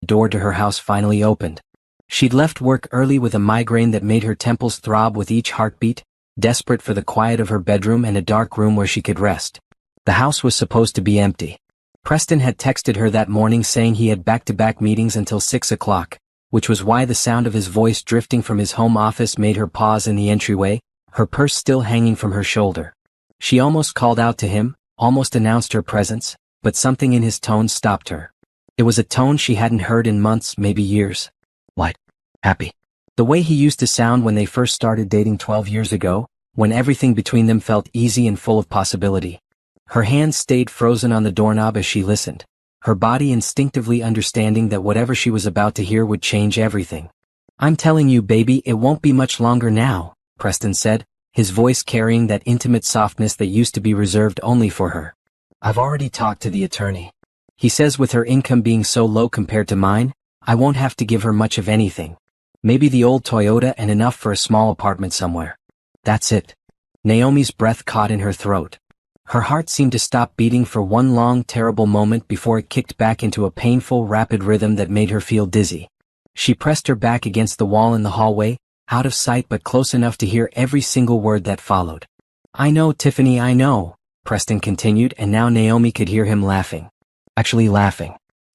the door to her house finally opened. She'd left work early with a migraine that made her temples throb with each heartbeat, desperate for the quiet of her bedroom and a dark room where she could rest. The house was supposed to be empty. Preston had texted her that morning saying he had back-to-back meetings until 6 o'clock, which was why the sound of his voice drifting from his home office made her pause in the entryway, her purse still hanging from her shoulder. She almost called out to him, almost announced her presence, but something in his tone stopped her. It was a tone she hadn't heard in months, maybe years. What? Happy. The way he used to sound when they first started dating 12 years ago, when everything between them felt easy and full of possibility. Her hands stayed frozen on the doorknob as she listened, her body instinctively understanding that whatever she was about to hear would change everything. "I'm telling you, baby, it won't be much longer now," Preston said, his voice carrying that intimate softness that used to be reserved only for her. "I've already talked to the attorney. He says with her income being so low compared to mine, I won't have to give her much of anything. Maybe the old Toyota and enough for a small apartment somewhere. That's it." Naomi's breath caught in her throat. Her heart seemed to stop beating for one long, terrible moment before it kicked back into a painful, rapid rhythm that made her feel dizzy. She pressed her back against the wall in the hallway, out of sight but close enough to hear every single word that followed. "I know, Tiffany, I know," Preston continued, and now Naomi could hear him laughing. Actually laughing.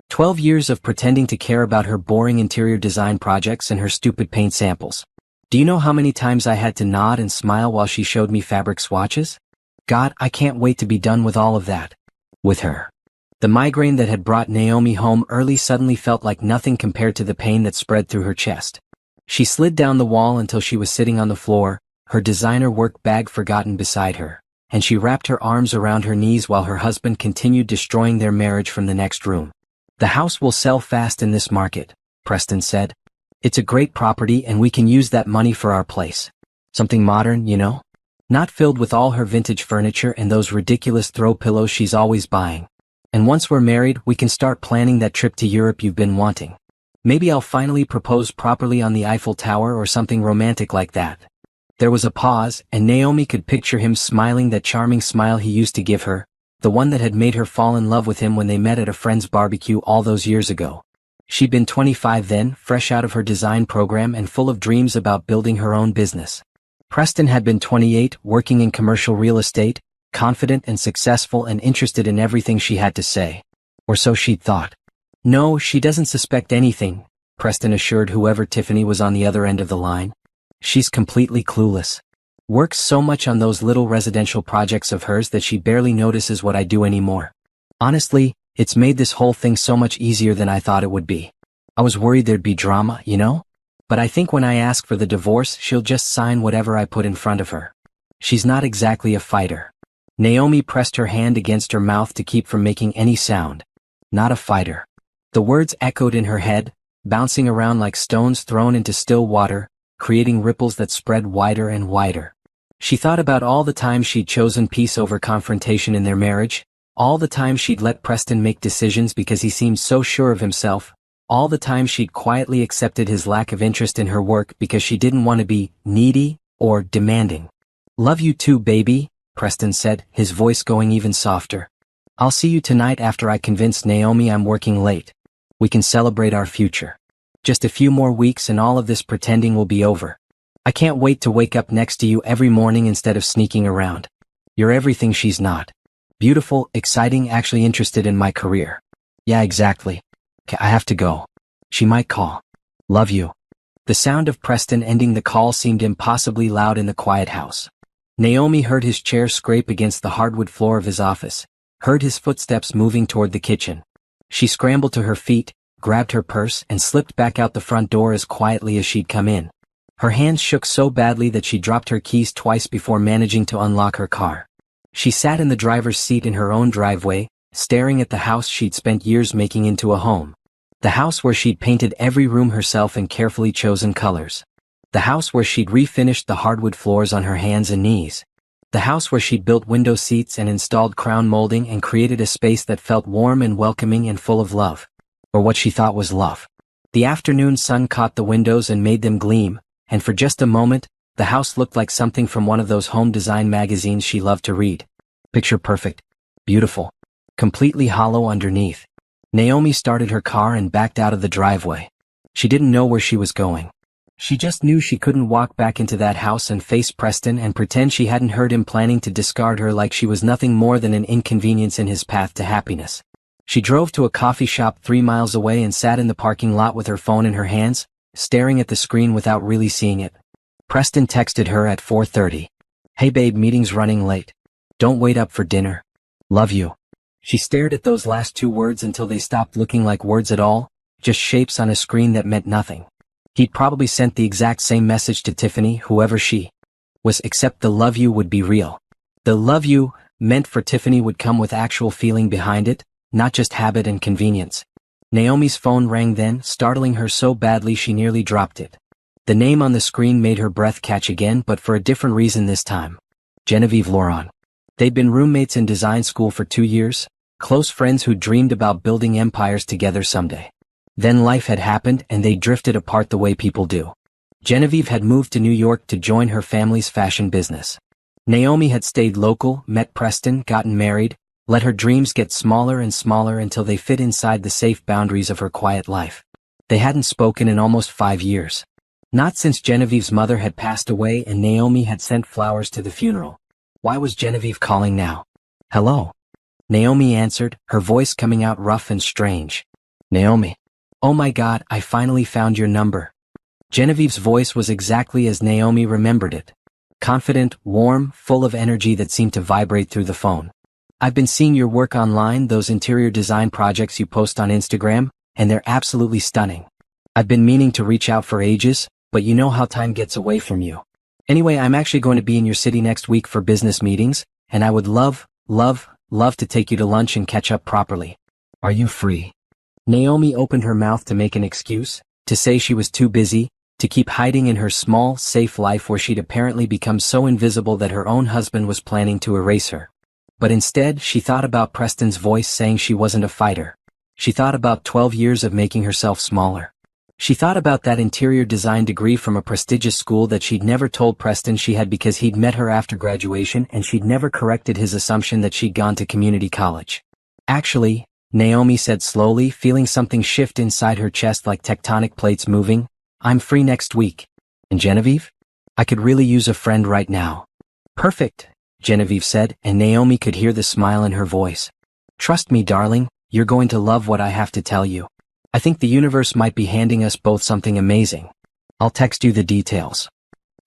12 years of pretending to care about her boring interior design projects and her stupid paint samples. Do you know how many times I had to nod and smile while she showed me fabric swatches? God, I can't wait to be done with all of that. With her. The migraine that had brought Naomi home early suddenly felt like nothing compared to the pain that spread through her chest. She slid down the wall until she was sitting on the floor, her designer work bag forgotten beside her, and she wrapped her arms around her knees while her husband continued destroying their marriage from the next room. "The house will sell fast in this market," Preston said. "It's a great property and we can use that money for our place. Something modern, you know? Not filled with all her vintage furniture and those ridiculous throw pillows she's always buying. And once we're married, we can start planning that trip to Europe you've been wanting. Maybe I'll finally propose properly on the Eiffel Tower or something romantic like that." There was a pause, and Naomi could picture him smiling that charming smile he used to give her, the one that had made her fall in love with him when they met at a friend's barbecue all those years ago. She'd been 25 then, fresh out of her design program and full of dreams about building her own business. Preston had been 28, working in commercial real estate, confident and successful and interested in everything she had to say. Or so she'd thought. "No, she doesn't suspect anything," Preston assured whoever Tiffany was on the other end of the line. "She's completely clueless. Works so much on those little residential projects of hers that she barely notices what I do anymore. Honestly, it's made this whole thing so much easier than I thought it would be. I was worried there'd be drama, you know? But I think when I ask for the divorce, she'll just sign whatever I put in front of her. She's not exactly a fighter." Naomi pressed her hand against her mouth to keep from making any sound. Not a fighter. The words echoed in her head, bouncing around like stones thrown into still water, creating ripples that spread wider and wider. She thought about all the times she'd chosen peace over confrontation in their marriage, all the times she'd let Preston make decisions because he seemed so sure of himself, all the times she'd quietly accepted his lack of interest in her work because she didn't want to be needy or demanding. "Love you too, baby," Preston said, his voice going even softer. "I'll see you tonight after I convince Naomi I'm working late. We can celebrate our future. Just a few more weeks and all of this pretending will be over. I can't wait to wake up next to you every morning instead of sneaking around. You're everything she's not. Beautiful, exciting, actually interested in my career." "Yeah, exactly. Okay, I have to go. She might call. Love you." The sound of Preston ending the call seemed impossibly loud in the quiet house. Naomi heard his chair scrape against the hardwood floor of his office, heard his footsteps moving toward the kitchen. She scrambled to her feet, grabbed her purse, and slipped back out the front door as quietly as she'd come in. Her hands shook so badly that she dropped her keys twice before managing to unlock her car. She sat in the driver's seat in her own driveway, staring at the house she'd spent years making into a home. The house where she'd painted every room herself in carefully chosen colors. The house where she'd refinished the hardwood floors on her hands and knees. The house where she'd built window seats and installed crown molding and created a space that felt warm and welcoming and full of love. Or what she thought was love. The afternoon sun caught the windows and made them gleam, and for just a moment, the house looked like something from one of those home design magazines she loved to read. Picture perfect. Beautiful. Completely hollow underneath. Naomi started her car and backed out of the driveway. She didn't know where she was going. She just knew she couldn't walk back into that house and face Preston and pretend she hadn't heard him planning to discard her like she was nothing more than an inconvenience in his path to happiness. She drove to a coffee shop 3 miles away and sat in the parking lot with her phone in her hands, staring at the screen without really seeing it. Preston texted her at 4:30. "Hey babe, meeting's running late. Don't wait up for dinner. Love you." She stared at those last 2 words until they stopped looking like words at all, just shapes on a screen that meant nothing. He'd probably sent the exact same message to Tiffany, whoever she was, except the "love you" would be real. The "love you" meant for Tiffany would come with actual feeling behind it, not just habit and convenience. Naomi's phone rang then, startling her so badly she nearly dropped it. The name on the screen made her breath catch again, but for a different reason this time. Genevieve Laurent. They'd been roommates in design school for 2 years, close friends who dreamed about building empires together someday. Then life had happened and they drifted apart the way people do. Genevieve had moved to New York to join her family's fashion business. Naomi had stayed local, met Preston, gotten married, let her dreams get smaller and smaller until they fit inside the safe boundaries of her quiet life. They hadn't spoken in almost 5 years. Not since Genevieve's mother had passed away and Naomi had sent flowers to the funeral. Why was Genevieve calling now? "Hello?" Naomi answered, her voice coming out rough and strange. "Naomi. Oh my God, I finally found your number." Genevieve's voice was exactly as Naomi remembered it. Confident, warm, full of energy that seemed to vibrate through the phone. "I've been seeing your work online, those interior design projects you post on Instagram, and they're absolutely stunning. I've been meaning to reach out for ages, but you know how time gets away from you. Anyway, I'm actually going to be in your city next week for business meetings, and I would love to take you to lunch and catch up properly. Are you free?" Naomi opened her mouth to make an excuse, to say she was too busy, to keep hiding in her small, safe life where she'd apparently become so invisible that her own husband was planning to erase her. But instead, she thought about Preston's voice saying she wasn't a fighter. She thought about 12 years of making herself smaller. She thought about that interior design degree from a prestigious school that she'd never told Preston she had because he'd met her after graduation and she'd never corrected his assumption that she'd gone to community college. "Actually," Naomi said slowly, feeling something shift inside her chest like tectonic plates moving, "I'm free next week. And Genevieve? I could really use a friend right now." "Perfect," Genevieve said, and Naomi could hear the smile in her voice. "Trust me, darling, you're going to love what I have to tell you. I think the universe might be handing us both something amazing. I'll text you the details."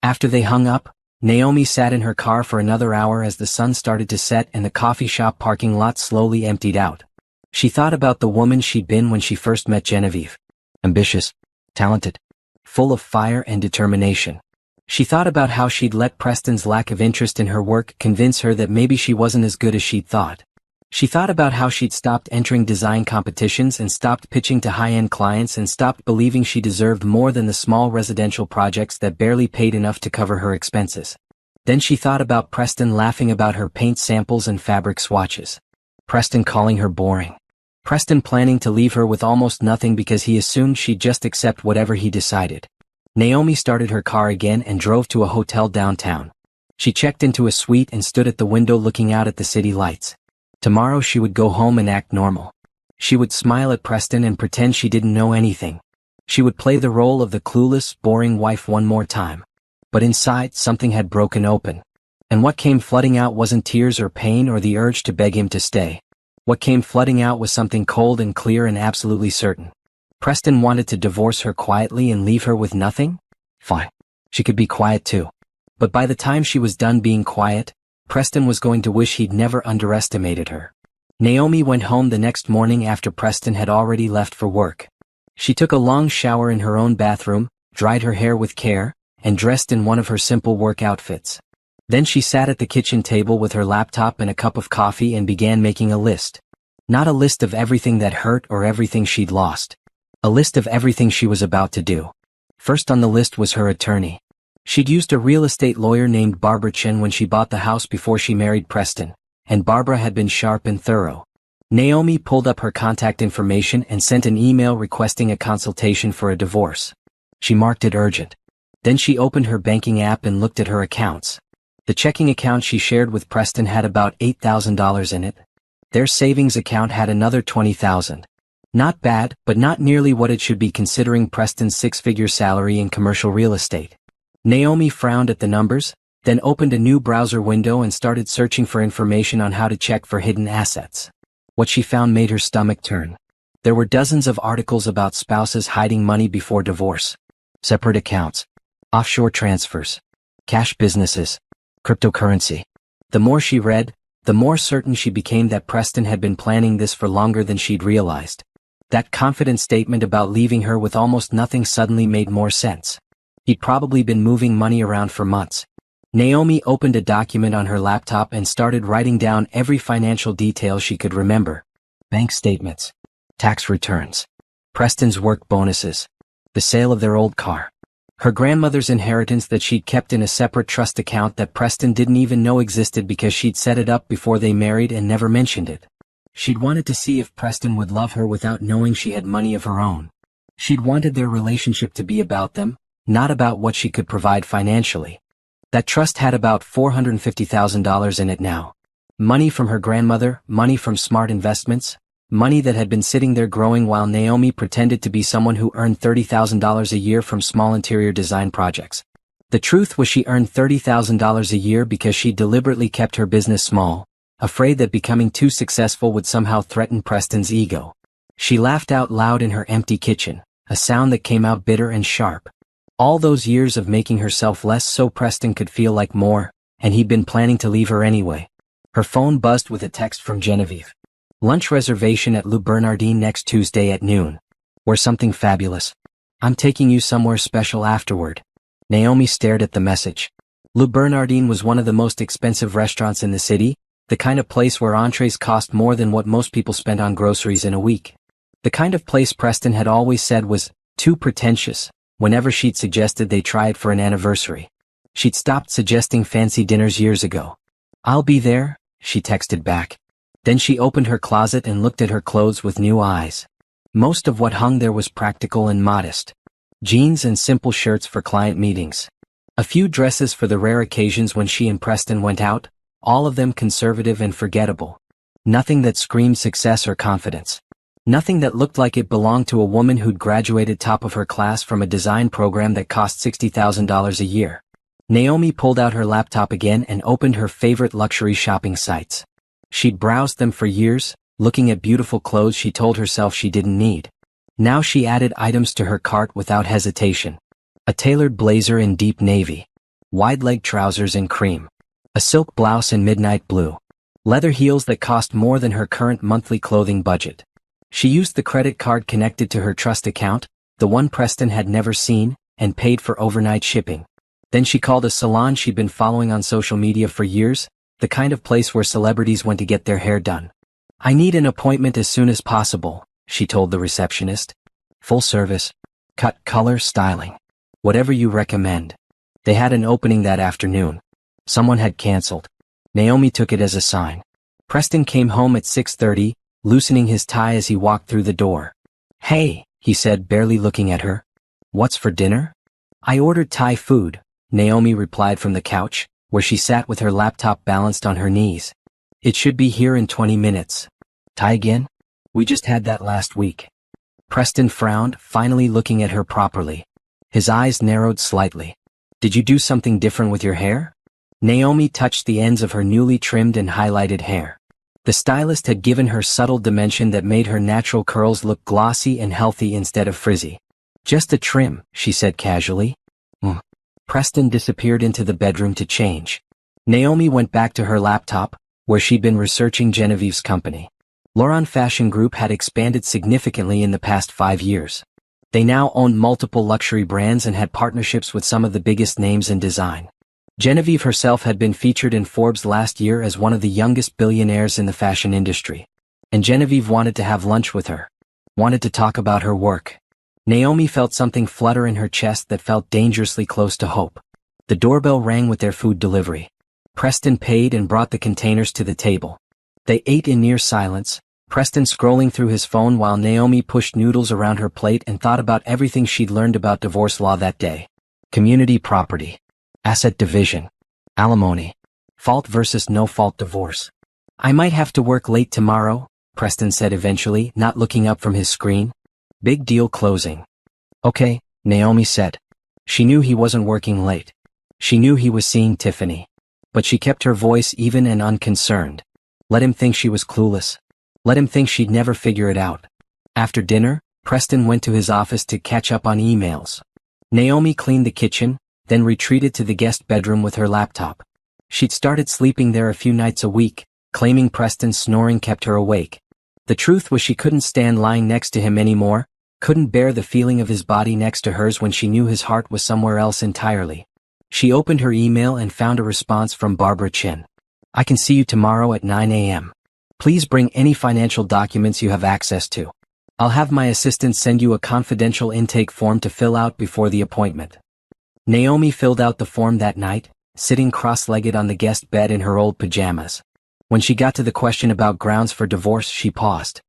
After they hung up, Naomi sat in her car for another hour as the sun started to set and the coffee shop parking lot slowly emptied out. She thought about the woman she'd been when she first met Genevieve. Ambitious, talented, full of fire and determination. She thought about how she'd let Preston's lack of interest in her work convince her that maybe she wasn't as good as she'd thought. She thought about how she'd stopped entering design competitions and stopped pitching to high-end clients and stopped believing she deserved more than the small residential projects that barely paid enough to cover her expenses. Then she thought about Preston laughing about her paint samples and fabric swatches. Preston calling her boring. Preston planning to leave her with almost nothing because he assumed she'd just accept whatever he decided. Naomi started her car again and drove to a hotel downtown. She checked into a suite and stood at the window looking out at the city lights. Tomorrow she would go home and act normal. She would smile at Preston and pretend she didn't know anything. She would play the role of the clueless, boring wife one more time. But inside, something had broken open. And what came flooding out wasn't tears or pain or the urge to beg him to stay. What came flooding out was something cold and clear and absolutely certain. Preston wanted to divorce her quietly and leave her with nothing? Fine. She could be quiet too. But by the time she was done being quiet, Preston was going to wish he'd never underestimated her. Naomi went home the next morning after Preston had already left for work. She took a long shower in her own bathroom, dried her hair with care, and dressed in one of her simple work outfits. Then she sat at the kitchen table with her laptop and a cup of coffee and began making a list. Not a list of everything that hurt or everything she'd lost. A list of everything she was about to do. First on the list was her attorney. She'd used a real estate lawyer named Barbara Chen when she bought the house before she married Preston, and Barbara had been sharp and thorough. Naomi pulled up her contact information and sent an email requesting a consultation for a divorce. She marked it urgent. Then she opened her banking app and looked at her accounts. The checking account she shared with Preston had about $8,000 in it. Their savings account had another $20,000. Not bad, but not nearly what it should be considering Preston's six-figure salary in commercial real estate. Naomi frowned at the numbers, then opened a new browser window and started searching for information on how to check for hidden assets. What she found made her stomach turn. There were dozens of articles about spouses hiding money before divorce. Separate accounts. Offshore transfers. Cash businesses. Cryptocurrency. The more she read, the more certain she became that Preston had been planning this for longer than she'd realized. That confident statement about leaving her with almost nothing suddenly made more sense. He'd probably been moving money around for months. Naomi opened a document on her laptop and started writing down every financial detail she could remember. Bank statements. Tax returns. Preston's work bonuses. The sale of their old car. Her grandmother's inheritance that she'd kept in a separate trust account that Preston didn't even know existed because she'd set it up before they married and never mentioned it. She'd wanted to see if Preston would love her without knowing she had money of her own. She'd wanted their relationship to be about them, not about what she could provide financially. That trust had about $450,000 in it now. Money from her grandmother, money from smart investments, money that had been sitting there growing while Naomi pretended to be someone who earned $30,000 a year from small interior design projects. The truth was she earned $30,000 a year because she deliberately kept her business small, afraid that becoming too successful would somehow threaten Preston's ego. She laughed out loud in her empty kitchen, a sound that came out bitter and sharp. All those years of making herself less so Preston could feel like more, and he'd been planning to leave her anyway. Her phone buzzed with a text from Genevieve. Lunch reservation at Le Bernardin next Tuesday at noon. Or something fabulous. I'm taking you somewhere special afterward. Naomi stared at the message. Le Bernardin was one of the most expensive restaurants in the city, the kind of place where entrees cost more than what most people spent on groceries in a week. The kind of place Preston had always said was too pretentious, whenever she'd suggested they try it for an anniversary. She'd stopped suggesting fancy dinners years ago. I'll be there, she texted back. Then she opened her closet and looked at her clothes with new eyes. Most of what hung there was practical and modest. Jeans and simple shirts for client meetings. A few dresses for the rare occasions when she and Preston went out, all of them conservative and forgettable. Nothing that screamed success or confidence. Nothing that looked like it belonged to a woman who'd graduated top of her class from a design program that cost $60,000 a year. Naomi pulled out her laptop again and opened her favorite luxury shopping sites. She'd browsed them for years, looking at beautiful clothes she told herself she didn't need. Now she added items to her cart without hesitation. A tailored blazer in deep navy. Wide-leg trousers in cream. A silk blouse in midnight blue. Leather heels that cost more than her current monthly clothing budget. She used the credit card connected to her trust account, the one Preston had never seen, and paid for overnight shipping. Then she called a salon she'd been following on social media for years, the kind of place where celebrities went to get their hair done. I need an appointment as soon as possible, she told the receptionist. Full service. Cut, color, styling. Whatever you recommend. They had an opening that afternoon. Someone had canceled. Naomi took it as a sign. Preston came home at 6:30, loosening his tie as he walked through the door. Hey, he said, barely looking at her. What's for dinner? I ordered Thai food, Naomi replied from the couch, where she sat with her laptop balanced on her knees. It should be here in 20 minutes. Thai again? We just had that last week. Preston frowned, finally looking at her properly. His eyes narrowed slightly. Did you do something different with your hair? Naomi touched the ends of her newly trimmed and highlighted hair. The stylist had given her subtle dimension that made her natural curls look glossy and healthy instead of frizzy. Just a trim, she said casually. Preston disappeared into the bedroom to change. Naomi went back to her laptop, where she'd been researching Genevieve's company. Laurent Fashion Group had expanded significantly in the past 5 years. They now owned multiple luxury brands and had partnerships with some of the biggest names in design. Genevieve herself had been featured in Forbes last year as one of the youngest billionaires in the fashion industry. And Genevieve wanted to have lunch with her. Wanted to talk about her work. Naomi felt something flutter in her chest that felt dangerously close to hope. The doorbell rang with their food delivery. Preston paid and brought the containers to the table. They ate in near silence, Preston scrolling through his phone while Naomi pushed noodles around her plate and thought about everything she'd learned about divorce law that day. Community property. Asset division. Alimony. Fault versus no-fault divorce. I might have to work late tomorrow, Preston said eventually, not looking up from his screen. Big deal closing. Okay, Naomi said. She knew he wasn't working late. She knew he was seeing Tiffany. But she kept her voice even and unconcerned. Let him think she was clueless. Let him think she'd never figure it out. After dinner, Preston went to his office to catch up on emails. Naomi cleaned the kitchen, then retreated to the guest bedroom with her laptop. She'd started sleeping there a few nights a week, claiming Preston's snoring kept her awake. The truth was she couldn't stand lying next to him anymore, couldn't bear the feeling of his body next to hers when she knew his heart was somewhere else entirely. She opened her email and found a response from Barbara Chin. I can see you tomorrow at 9 a.m. Please bring any financial documents you have access to. I'll have my assistant send you a confidential intake form to fill out before the appointment. Naomi filled out the form that night, sitting cross-legged on the guest bed in her old pajamas. When she got to the question about grounds for divorce, she paused.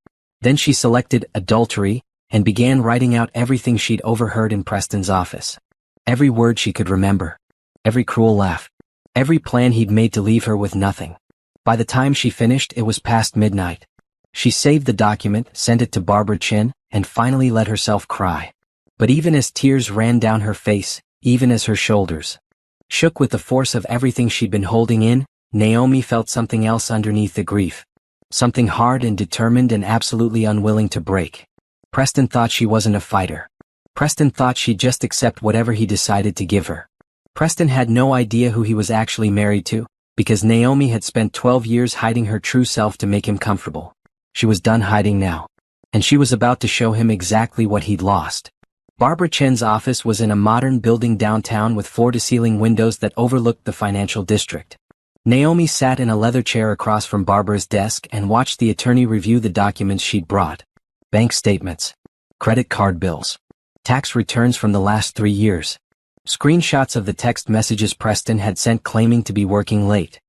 Then she selected adultery and began writing out everything she'd overheard in Preston's office. Every word she could remember. Every cruel laugh. Every plan he'd made to leave her with nothing. By the time she finished, it was past midnight. She saved the document, sent it to Barbara Chin, and finally let herself cry. But even as tears ran down her face, even as her shoulders shook with the force of everything she'd been holding in, Naomi felt something else underneath the grief. Something hard and determined and absolutely unwilling to break. Preston thought she wasn't a fighter. Preston thought she'd just accept whatever he decided to give her. Preston had no idea who he was actually married to, because Naomi had spent 12 years hiding her true self to make him comfortable. She was done hiding now. And she was about to show him exactly what he'd lost. Barbara Chen's office was in a modern building downtown with floor-to-ceiling windows that overlooked the financial district. Naomi sat in a leather chair across from Barbara's desk and watched the attorney review the documents she'd brought. Bank statements, credit card bills, tax returns from the last 3 years, screenshots of the text messages Preston had sent claiming to be working late,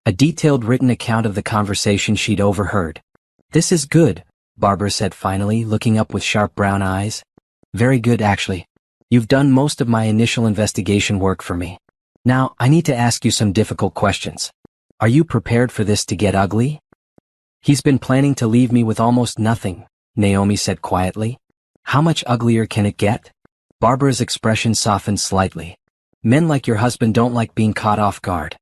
a detailed written account of the conversation she'd overheard. This is good, Barbara said finally, looking up with sharp brown eyes. Very good, actually. You've done most of my initial investigation work for me. Now, I need to ask you some difficult questions. Are you prepared for this to get ugly? He's been planning to leave me with almost nothing, Naomi said quietly. How much uglier can it get? Barbara's expression softened slightly. Men like your husband don't like being caught off guard.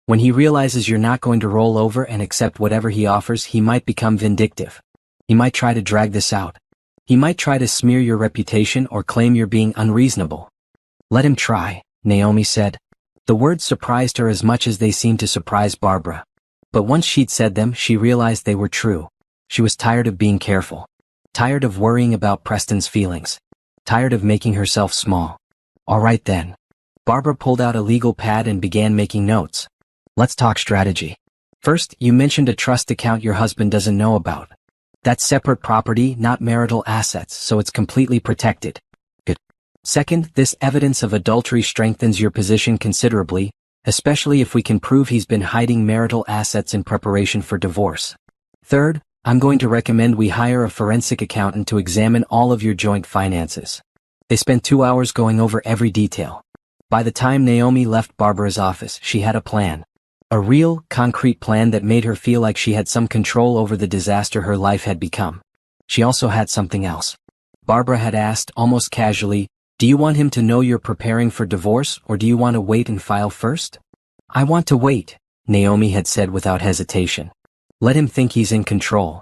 When he realizes you're not going to roll over and accept whatever he offers, he might become vindictive. He might try to drag this out. He might try to smear your reputation or claim you're being unreasonable. Let him try, Naomi said. The words surprised her as much as they seemed to surprise Barbara. But once she'd said them, she realized they were true. She was tired of being careful. Tired of worrying about Preston's feelings. Tired of making herself small. All right then. Barbara pulled out a legal pad and began making notes. Let's talk strategy. First, you mentioned a trust account your husband doesn't know about. That's separate property, not marital assets, so it's completely protected. Good. Second, this evidence of adultery strengthens your position considerably, especially if we can prove he's been hiding marital assets in preparation for divorce. Third, I'm going to recommend we hire a forensic accountant to examine all of your joint finances. They spent 2 hours going over every detail. By the time Naomi left Barbara's office, she had a plan. A real, concrete plan that made her feel like she had some control over the disaster her life had become. She also had something else. Barbara had asked, almost casually, do you want him to know you're preparing for divorce, or do you want to wait and file first? I want to wait, Naomi had said without hesitation. Let him think he's in control.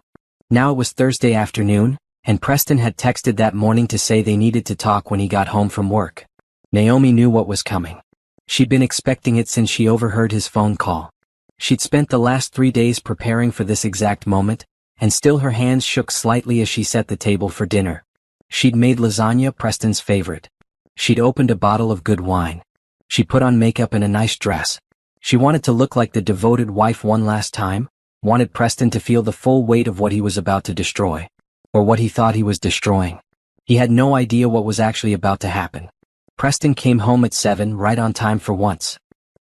Now it was Thursday afternoon, and Preston had texted that morning to say they needed to talk when he got home from work. Naomi knew what was coming. She'd been expecting it since she overheard his phone call. She'd spent the last 3 days preparing for this exact moment, and still her hands shook slightly as she set the table for dinner. She'd made lasagna, Preston's favorite. She'd opened a bottle of good wine. She put on makeup and a nice dress. She wanted to look like the devoted wife one last time, wanted Preston to feel the full weight of what he was about to destroy. Or what he thought he was destroying. He had no idea what was actually about to happen. Preston came home at 7, right on time for once.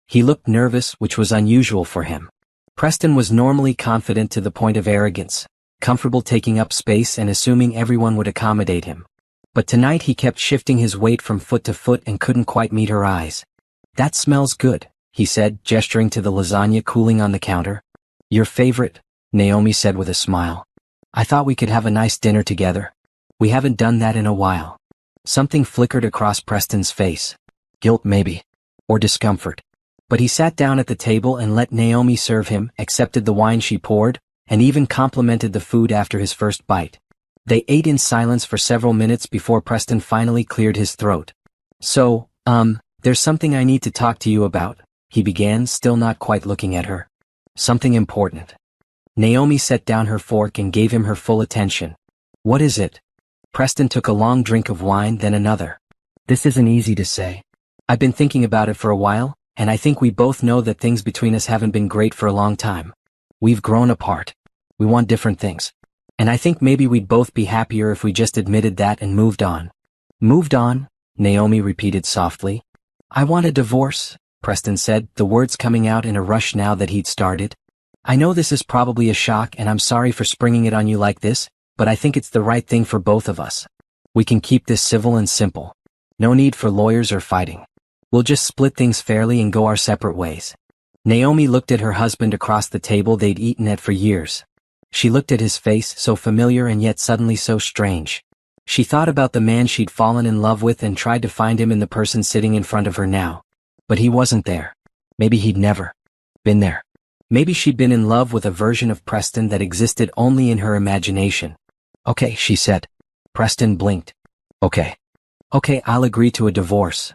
He looked nervous, which was unusual for him. Preston was normally confident to the point of arrogance, comfortable taking up space and assuming everyone would accommodate him. But tonight he kept shifting his weight from foot to foot and couldn't quite meet her eyes. That smells good, he said, gesturing to the lasagna cooling on the counter. Your favorite, Naomi said with a smile. I thought we could have a nice dinner together. We haven't done that in a while. Something flickered across Preston's face. Guilt maybe. Or discomfort. But he sat down at the table and let Naomi serve him, accepted the wine she poured, and even complimented the food after his first bite. They ate in silence for several minutes before Preston finally cleared his throat. So, there's something I need to talk to you about, he began, still not quite looking at her. Something important. Naomi set down her fork and gave him her full attention. What is it? Preston took a long drink of wine, then another. This isn't easy to say. I've been thinking about it for a while, and I think we both know that things between us haven't been great for a long time. We've grown apart. We want different things. And I think maybe we'd both be happier if we just admitted that and moved on. Moved on? Naomi repeated softly. I want a divorce, Preston said, the words coming out in a rush now that he'd started. I know this is probably a shock and I'm sorry for springing it on you like this, but I think it's the right thing for both of us. We can keep this civil and simple. No need for lawyers or fighting. We'll just split things fairly and go our separate ways. Naomi looked at her husband across the table they'd eaten at for years. She looked at his face, so familiar and yet suddenly so strange. She thought about the man she'd fallen in love with and tried to find him in the person sitting in front of her now. But he wasn't there. Maybe he'd never been there. Maybe she'd been in love with a version of Preston that existed only in her imagination. Okay, she said. Preston blinked. Okay. Okay, I'll agree to a divorce.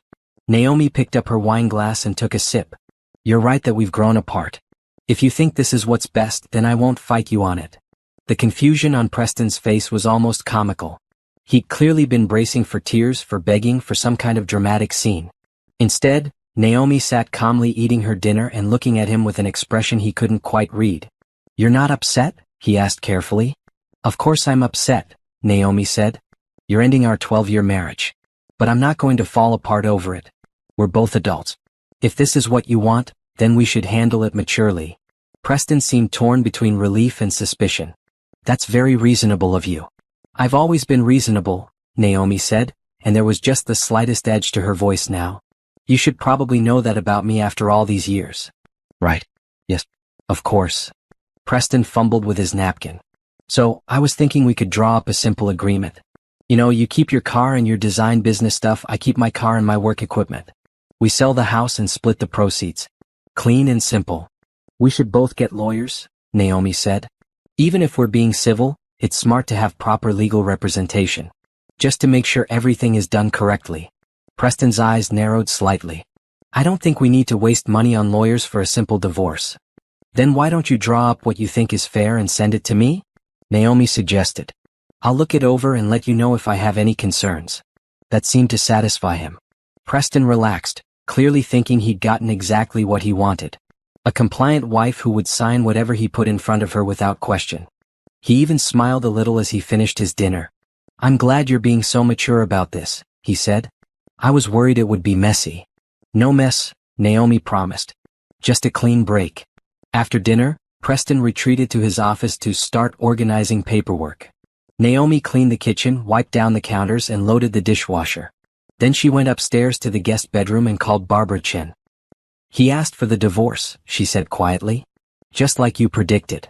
Naomi picked up her wine glass and took a sip. You're right that we've grown apart. If you think this is what's best, then I won't fight you on it. The confusion on Preston's face was almost comical. He'd clearly been bracing for tears, for begging, for some kind of dramatic scene. Instead, Naomi sat calmly eating her dinner and looking at him with an expression he couldn't quite read. You're not upset? He asked carefully. Of course I'm upset, Naomi said. You're ending our 12-year marriage. But I'm not going to fall apart over it. We're both adults. If this is what you want, then we should handle it maturely. Preston seemed torn between relief and suspicion. That's very reasonable of you. I've always been reasonable, Naomi said, and there was just the slightest edge to her voice now. You should probably know that about me after all these years. Right. Yes. Of course. Preston fumbled with his napkin. So, I was thinking we could draw up a simple agreement. You know, you keep your car and your design business stuff, I keep my car and my work equipment. We sell the house and split the proceeds. Clean and simple. We should both get lawyers, Naomi said. Even if we're being civil, it's smart to have proper legal representation. Just to make sure everything is done correctly. Preston's eyes narrowed slightly. I don't think we need to waste money on lawyers for a simple divorce. Then why don't you draw up what you think is fair and send it to me? Naomi suggested. I'll look it over and let you know if I have any concerns. That seemed to satisfy him. Preston relaxed, clearly thinking he'd gotten exactly what he wanted. A compliant wife who would sign whatever he put in front of her without question. He even smiled a little as he finished his dinner. I'm glad you're being so mature about this, he said. I was worried it would be messy. No mess, Naomi promised. Just a clean break. After dinner, Preston retreated to his office to start organizing paperwork. Naomi cleaned the kitchen, wiped down the counters and loaded the dishwasher. Then she went upstairs to the guest bedroom and called Barbara Chen. He asked for the divorce, she said quietly. Just like you predicted.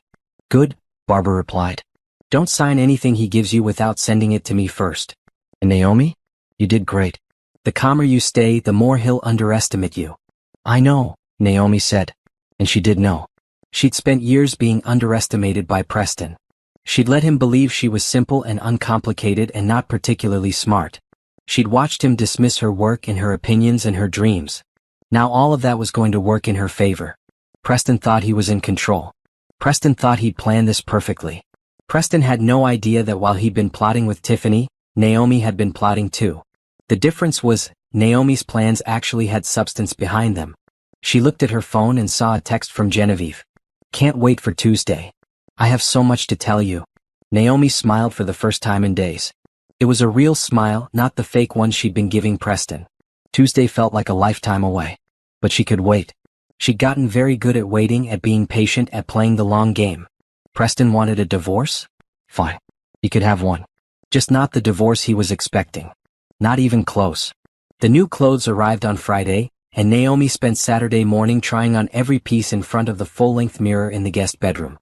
Good, Barbara replied. Don't sign anything he gives you without sending it to me first. And Naomi? You did great. The calmer you stay, the more he'll underestimate you. I know, Naomi said. And she did know. She'd spent years being underestimated by Preston. She'd let him believe she was simple and uncomplicated and not particularly smart. She'd watched him dismiss her work and her opinions and her dreams. Now all of that was going to work in her favor. Preston thought he was in control. Preston thought he'd planned this perfectly. Preston had no idea that while he'd been plotting with Tiffany, Naomi had been plotting too. The difference was, Naomi's plans actually had substance behind them. She looked at her phone and saw a text from Genevieve. Can't wait for Tuesday. I have so much to tell you. Naomi smiled for the first time in days. It was a real smile, not the fake one she'd been giving Preston. Tuesday felt like a lifetime away. But she could wait. She'd gotten very good at waiting, at being patient, at playing the long game. Preston wanted a divorce? Fine. He could have one. Just not the divorce he was expecting. Not even close. The new clothes arrived on Friday, and Naomi spent Saturday morning trying on every piece in front of the full-length mirror in the guest bedroom.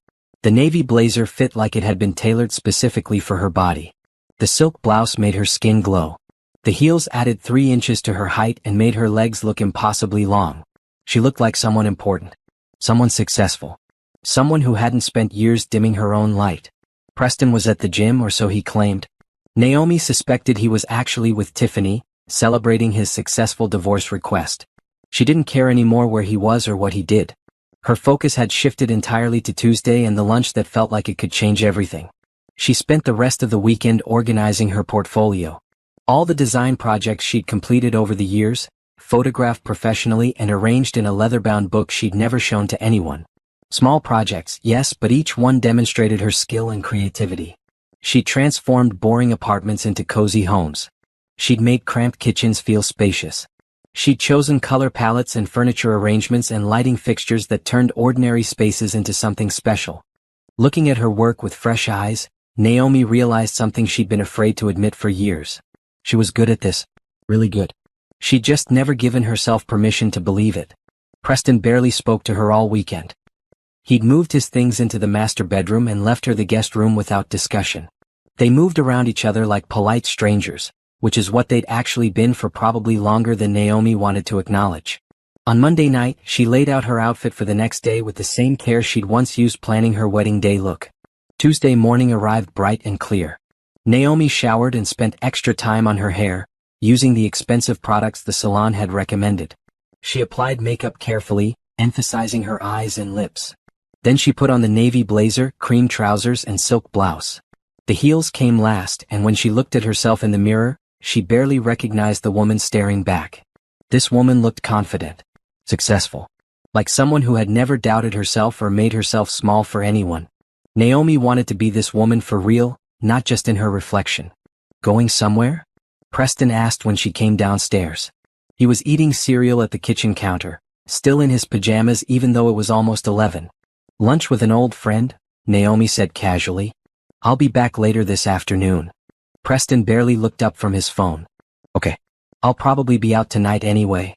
The navy blazer fit like it had been tailored specifically for her body. The silk blouse made her skin glow. The heels added 3 inches to her height and made her legs look impossibly long. She looked like someone important. Someone successful. Someone who hadn't spent years dimming her own light. Preston was at the gym, or so he claimed. Naomi suspected he was actually with Tiffany, celebrating his successful divorce request. She didn't care anymore where he was or what he did. Her focus had shifted entirely to Tuesday and the lunch that felt like it could change everything. She spent the rest of the weekend organizing her portfolio. All the design projects she'd completed over the years, photographed professionally and arranged in a leather-bound book she'd never shown to anyone. Small projects, yes, but each one demonstrated her skill and creativity. She transformed boring apartments into cozy homes. She'd made cramped kitchens feel spacious. She'd chosen color palettes and furniture arrangements and lighting fixtures that turned ordinary spaces into something special. Looking at her work with fresh eyes, Naomi realized something she'd been afraid to admit for years. She was good at this. Really good. She'd just never given herself permission to believe it. Preston barely spoke to her all weekend. He'd moved his things into the master bedroom and left her the guest room without discussion. They moved around each other like polite strangers, which is what they'd actually been for probably longer than Naomi wanted to acknowledge. On Monday night, she laid out her outfit for the next day with the same care she'd once used planning her wedding day look. Tuesday morning arrived bright and clear. Naomi showered and spent extra time on her hair, using the expensive products the salon had recommended. She applied makeup carefully, emphasizing her eyes and lips. Then she put on the navy blazer, cream trousers and silk blouse. The heels came last, and when she looked at herself in the mirror, she barely recognized the woman staring back. This woman looked confident, successful, like someone who had never doubted herself or made herself small for anyone. Naomi wanted to be this woman for real, not just in her reflection. Going somewhere? Preston asked when she came downstairs. He was eating cereal at the kitchen counter, still in his pajamas even though it was almost 11. Lunch with an old friend, Naomi said casually. I'll be back later this afternoon. Preston barely looked up from his phone. Okay. I'll probably be out tonight anyway.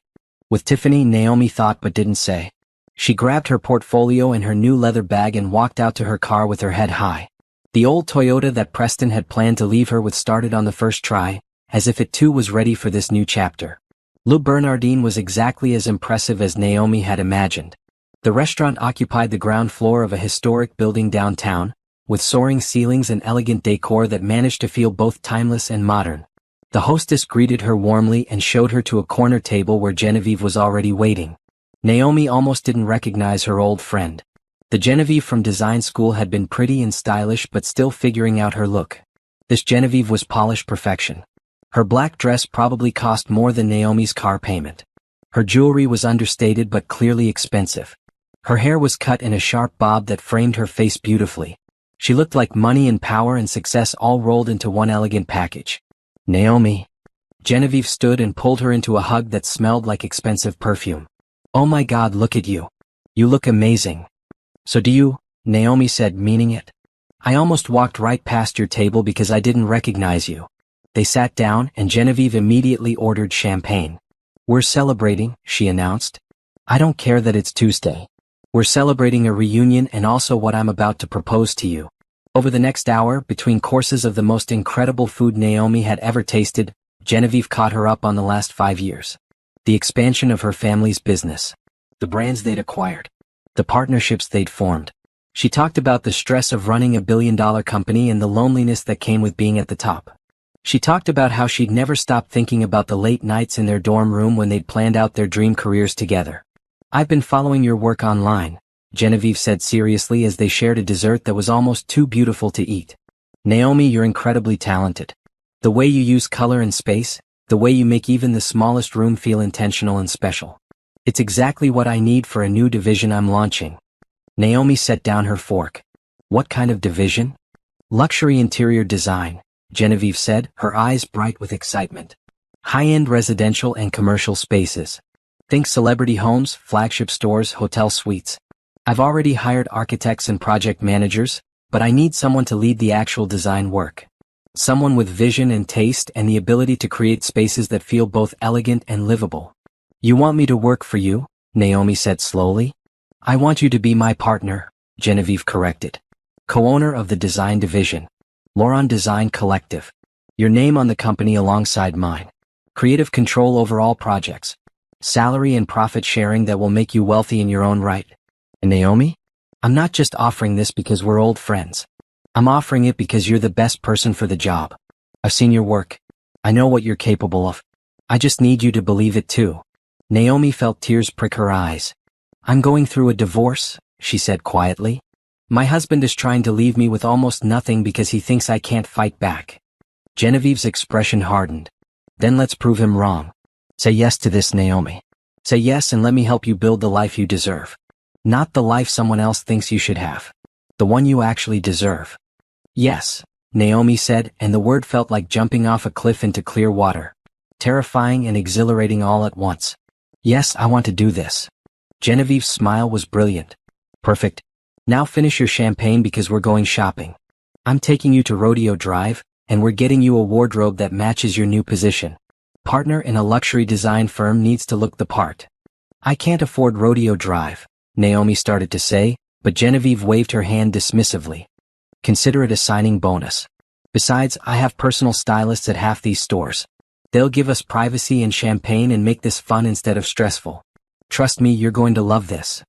With Tiffany, Naomi thought but didn't say. She grabbed her portfolio and her new leather bag and walked out to her car with her head high. The old Toyota that Preston had planned to leave her with started on the first try, as if it too was ready for this new chapter. Le Bernardin was exactly as impressive as Naomi had imagined. The restaurant occupied the ground floor of a historic building downtown, with soaring ceilings and elegant decor that managed to feel both timeless and modern. The hostess greeted her warmly and showed her to a corner table where Genevieve was already waiting. Naomi almost didn't recognize her old friend. The Genevieve from design school had been pretty and stylish but still figuring out her look. This Genevieve was polished perfection. Her black dress probably cost more than Naomi's car payment. Her jewelry was understated but clearly expensive. Her hair was cut in a sharp bob that framed her face beautifully. She looked like money and power and success all rolled into one elegant package. Naomi. Genevieve stood and pulled her into a hug that smelled like expensive perfume. Oh my God, look at you. You look amazing. So do you? Naomi said, meaning it. I almost walked right past your table because I didn't recognize you. They sat down and Genevieve immediately ordered champagne. We're celebrating, she announced. I don't care that it's Tuesday. We're celebrating a reunion and also what I'm about to propose to you. Over the next hour, between courses of the most incredible food Naomi had ever tasted, Genevieve caught her up on the last 5 years. The expansion of her family's business. The brands they'd acquired. The partnerships they'd formed. She talked about the stress of running a billion-dollar company and the loneliness that came with being at the top. She talked about how she'd never stopped thinking about the late nights in their dorm room when they'd planned out their dream careers together. I've been following your work online, Genevieve said seriously as they shared a dessert that was almost too beautiful to eat. Naomi, you're incredibly talented. The way you use color and space, the way you make even the smallest room feel intentional and special. It's exactly what I need for a new division I'm launching. Naomi set down her fork. What kind of division? Luxury interior design, Genevieve said, her eyes bright with excitement. High-end residential and commercial spaces. Think celebrity homes, flagship stores, hotel suites. I've already hired architects and project managers, but I need someone to lead the actual design work. Someone with vision and taste and the ability to create spaces that feel both elegant and livable. You want me to work for you? Naomi said slowly. I want you to be my partner, Genevieve corrected. co-owner of the design division. Lauron Design Collective. Your name on the company alongside mine. Creative control over all projects. Salary and profit sharing that will make you wealthy in your own right. And Naomi? I'm not just offering this because we're old friends. I'm offering it because you're the best person for the job. I've seen your work. I know what you're capable of. I just need you to believe it too. Naomi felt tears prick her eyes. I'm going through a divorce, she said quietly. My husband is trying to leave me with almost nothing because he thinks I can't fight back. Genevieve's expression hardened. Then let's prove him wrong. Say yes to this, Naomi. Say yes and let me help you build the life you deserve. Not the life someone else thinks you should have. The one you actually deserve. Yes, Naomi said, and the word felt like jumping off a cliff into clear water. Terrifying and exhilarating all at once. Yes, I want to do this. Genevieve's smile was brilliant. Perfect. Now finish your champagne because we're going shopping. I'm taking you to Rodeo Drive, and we're getting you a wardrobe that matches your new position. Partner in a luxury design firm needs to look the part. I can't afford Rodeo Drive, Naomi started to say, but Genevieve waved her hand dismissively. Consider it a signing bonus. Besides, I have personal stylists at half these stores. They'll give us privacy and champagne and make this fun instead of stressful. Trust me, you're going to love this.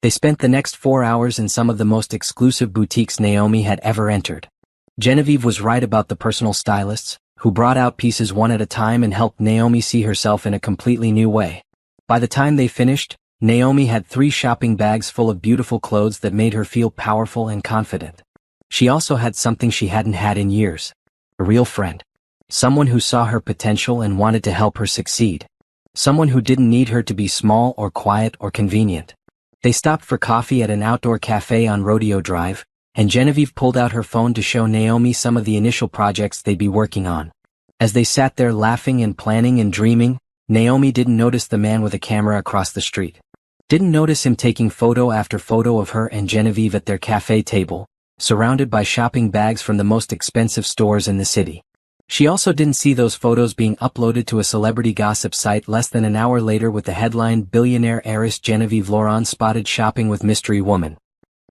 They spent the next 4 hours in some of the most exclusive boutiques Naomi had ever entered. Genevieve was right about the personal stylists, who brought out pieces one at a time and helped Naomi see herself in a completely new way. By the time they finished, Naomi had 3 shopping bags full of beautiful clothes that made her feel powerful and confident. She also had something she hadn't had in years. A real friend. Someone who saw her potential and wanted to help her succeed. Someone who didn't need her to be small or quiet or convenient. They stopped for coffee at an outdoor cafe on Rodeo Drive, and Genevieve pulled out her phone to show Naomi some of the initial projects they'd be working on. As they sat there laughing and planning and dreaming, Naomi didn't notice the man with a camera across the street. Didn't notice him taking photo after photo of her and Genevieve at their cafe table, surrounded by shopping bags from the most expensive stores in the city. She also didn't see those photos being uploaded to a celebrity gossip site less than an hour later with the headline Billionaire Heiress Genevieve Lauron spotted shopping with mystery woman.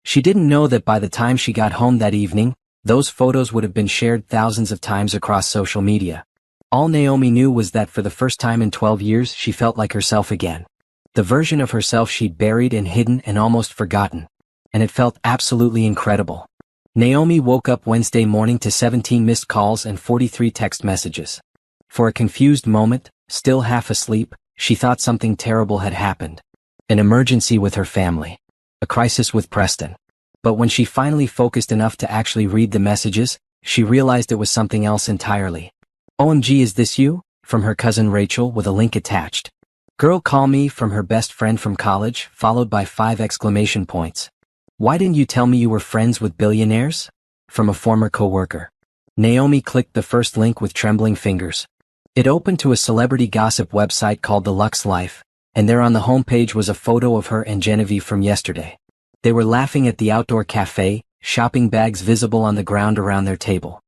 She didn't know that by the time she got home that evening, those photos would have been shared thousands of times across social media. All Naomi knew was that for the first time in 12 years she felt like herself again. The version of herself she'd buried and hidden and almost forgotten. And it felt absolutely incredible. Naomi woke up Wednesday morning to 17 missed calls and 43 text messages. For a confused moment, still half asleep, she thought something terrible had happened. An emergency with her family. A crisis with Preston. But when she finally focused enough to actually read the messages, she realized it was something else entirely. OMG, is this you? From her cousin Rachel with a link attached. Girl, call me, from her best friend from college, followed by 5 exclamation points. Why didn't you tell me you were friends with billionaires? From a former co-worker. Naomi clicked the first link with trembling fingers. It opened to a celebrity gossip website called The Lux Life, and there on the homepage was a photo of her and Genevieve from yesterday. They were laughing at the outdoor cafe, shopping bags visible on the ground around their table.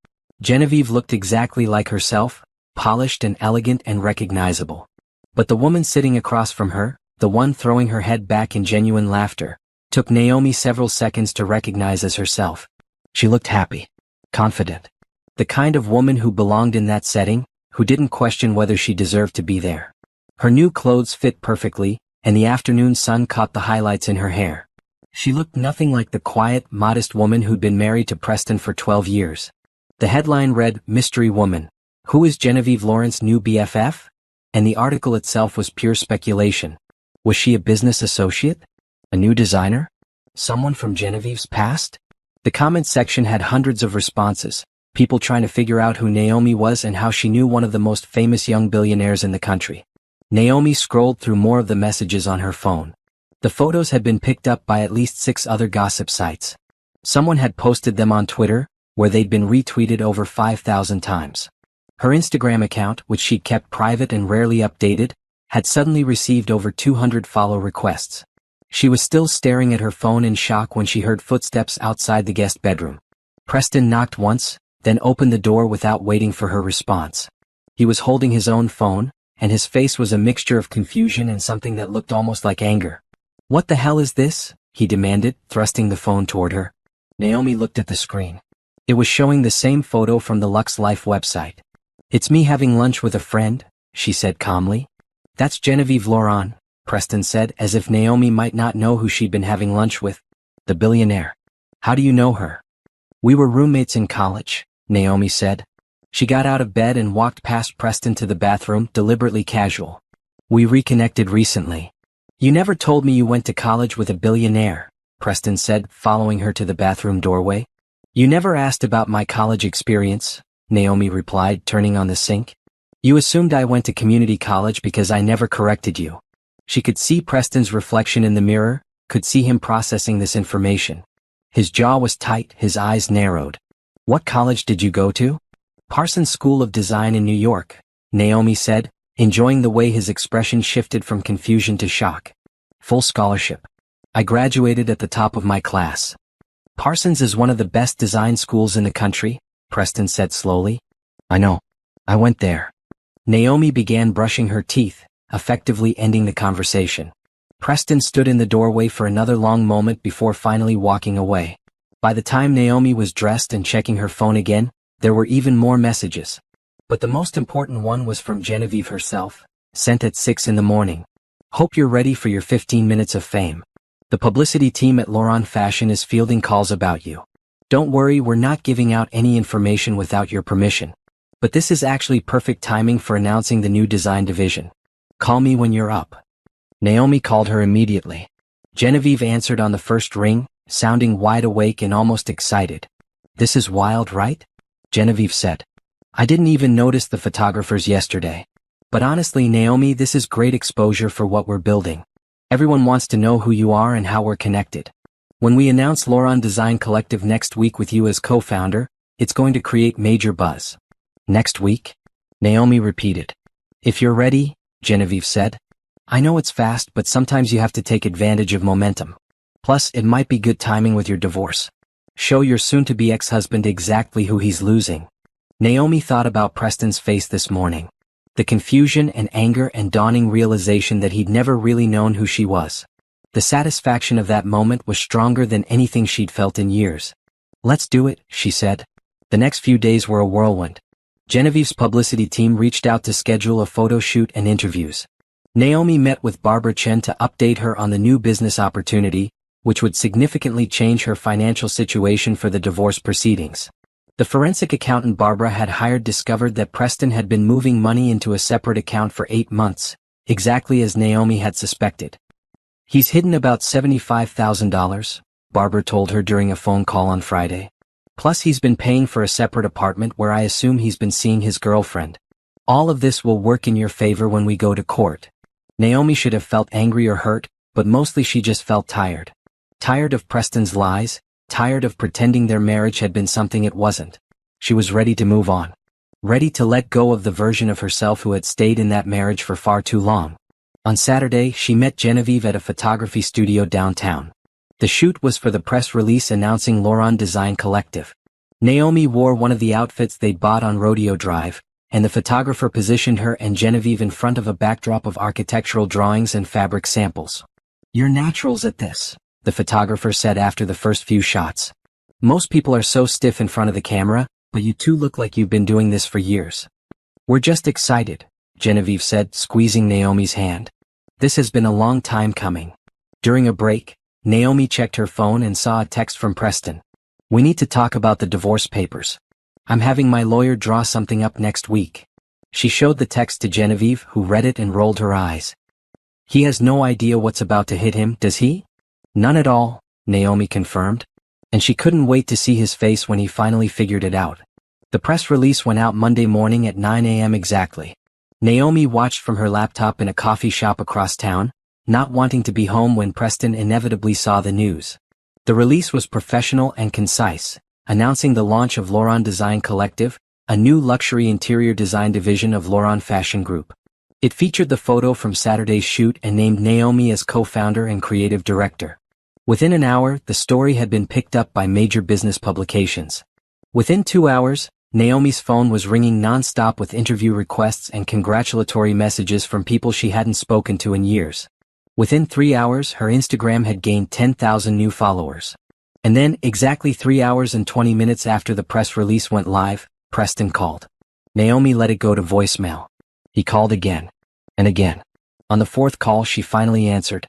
Genevieve looked exactly like herself, polished and elegant and recognizable. But the woman sitting across from her, the one throwing her head back in genuine laughter, took Naomi several seconds to recognize as herself. She looked happy, confident. The kind of woman who belonged in that setting, who didn't question whether she deserved to be there. Her new clothes fit perfectly, and the afternoon sun caught the highlights in her hair. She looked nothing like the quiet, modest woman who'd been married to Preston for 12 years. The headline read, Mystery Woman. Who is Genevieve Lauren's new BFF? And the article itself was pure speculation. Was she a business associate? A new designer? Someone from Genevieve's past? The comments section had hundreds of responses, people trying to figure out who Naomi was and how she knew one of the most famous young billionaires in the country. Naomi scrolled through more of the messages on her phone. The photos had been picked up by at least 6 other gossip sites. Someone had posted them on Twitter, where they'd been retweeted over 5,000 times. Her Instagram account, which she'd kept private and rarely updated, had suddenly received over 200 follow requests. She was still staring at her phone in shock when she heard footsteps outside the guest bedroom. Preston knocked once, then opened the door without waiting for her response. He was holding his own phone, and his face was a mixture of confusion and something that looked almost like anger. "What the hell is this?" he demanded, thrusting the phone toward her. Naomi looked at the screen. It was showing the same photo from the Lux Life website. "It's me having lunch with a friend," she said calmly. "That's Genevieve Laurent," Preston said, as if Naomi might not know who she'd been having lunch with. "The billionaire. How do you know her?" "We were roommates in college," Naomi said. She got out of bed and walked past Preston to the bathroom, deliberately casual. "We reconnected recently." "You never told me you went to college with a billionaire," Preston said, following her to the bathroom doorway. "You never asked about my college experience," Naomi replied, turning on the sink. "You assumed I went to community college because I never corrected you." She could see Preston's reflection in the mirror, could see him processing this information. His jaw was tight, his eyes narrowed. "What college did you go to?" "Parsons School of Design in New York," Naomi said, enjoying the way his expression shifted from confusion to shock. "Full scholarship. I graduated at the top of my class." "Parsons is one of the best design schools in the country," Preston said slowly. "I know. I went there." Naomi began brushing her teeth, effectively ending the conversation. Preston stood in the doorway for another long moment before finally walking away. By the time Naomi was dressed and checking her phone again, there were even more messages. But the most important one was from Genevieve herself, sent at 6 in the morning. "Hope you're ready for your 15 minutes of fame. The publicity team at Laurent Fashion is fielding calls about you. Don't worry, we're not giving out any information without your permission. But this is actually perfect timing for announcing the new design division. Call me when you're up." Naomi called her immediately. Genevieve answered on the first ring, sounding wide awake and almost excited. "This is wild, right?" Genevieve said. "I didn't even notice the photographers yesterday. But honestly, Naomi, this is great exposure for what we're building. Everyone wants to know who you are and how we're connected. When we announce Laurent Design Collective next week with you as co-founder, it's going to create major buzz." "Next week?" Naomi repeated. "If you're ready," Genevieve said. "I know it's fast, but sometimes you have to take advantage of momentum. Plus, it might be good timing with your divorce. Show your soon-to-be ex-husband exactly who he's losing." Naomi thought about Preston's face this morning. The confusion and anger and dawning realization that he'd never really known who she was. The satisfaction of that moment was stronger than anything she'd felt in years. "Let's do it," she said. The next few days were a whirlwind. Genevieve's publicity team reached out to schedule a photo shoot and interviews. Naomi met with Barbara Chen to update her on the new business opportunity, which would significantly change her financial situation for the divorce proceedings. The forensic accountant Barbara had hired discovered that Preston had been moving money into a separate account for 8 months, exactly as Naomi had suspected. "He's hidden about $75,000, Barbara told her during a phone call on Friday. "Plus he's been paying for a separate apartment where I assume he's been seeing his girlfriend. All of this will work in your favor when we go to court." Naomi should have felt angry or hurt, but mostly she just felt tired. Tired of Preston's lies, tired of pretending their marriage had been something it wasn't. She was ready to move on. Ready to let go of the version of herself who had stayed in that marriage for far too long. On Saturday, she met Genevieve at a photography studio downtown. The shoot was for the press release announcing Laurent Design Collective. Naomi wore one of the outfits they'd bought on Rodeo Drive, and the photographer positioned her and Genevieve in front of a backdrop of architectural drawings and fabric samples. "You're naturals at this," the photographer said after the first few shots. "Most people are so stiff in front of the camera, but you two look like you've been doing this for years." "We're just excited," Genevieve said, squeezing Naomi's hand. "This has been a long time coming." During a break, Naomi checked her phone and saw a text from Preston. "We need to talk about the divorce papers. I'm having my lawyer draw something up next week." She showed the text to Genevieve, who read it and rolled her eyes. "He has no idea what's about to hit him, does he?" "None at all," Naomi confirmed. And she couldn't wait to see his face when he finally figured it out. The press release went out Monday morning at 9 a.m. exactly. Naomi watched from her laptop in a coffee shop across town, not wanting to be home when Preston inevitably saw the news. The release was professional and concise, announcing the launch of Laurent Design Collective, a new luxury interior design division of Laurent Fashion Group. It featured the photo from Saturday's shoot and named Naomi as co-founder and creative director. Within an hour, the story had been picked up by major business publications. Within 2 hours, Naomi's phone was ringing non-stop with interview requests and congratulatory messages from people she hadn't spoken to in years. Within 3 hours, her Instagram had gained 10,000 new followers. And then, exactly 3 hours and 20 minutes after the press release went live, Preston called. Naomi let it go to voicemail. He called again. And again. On the fourth call she finally answered.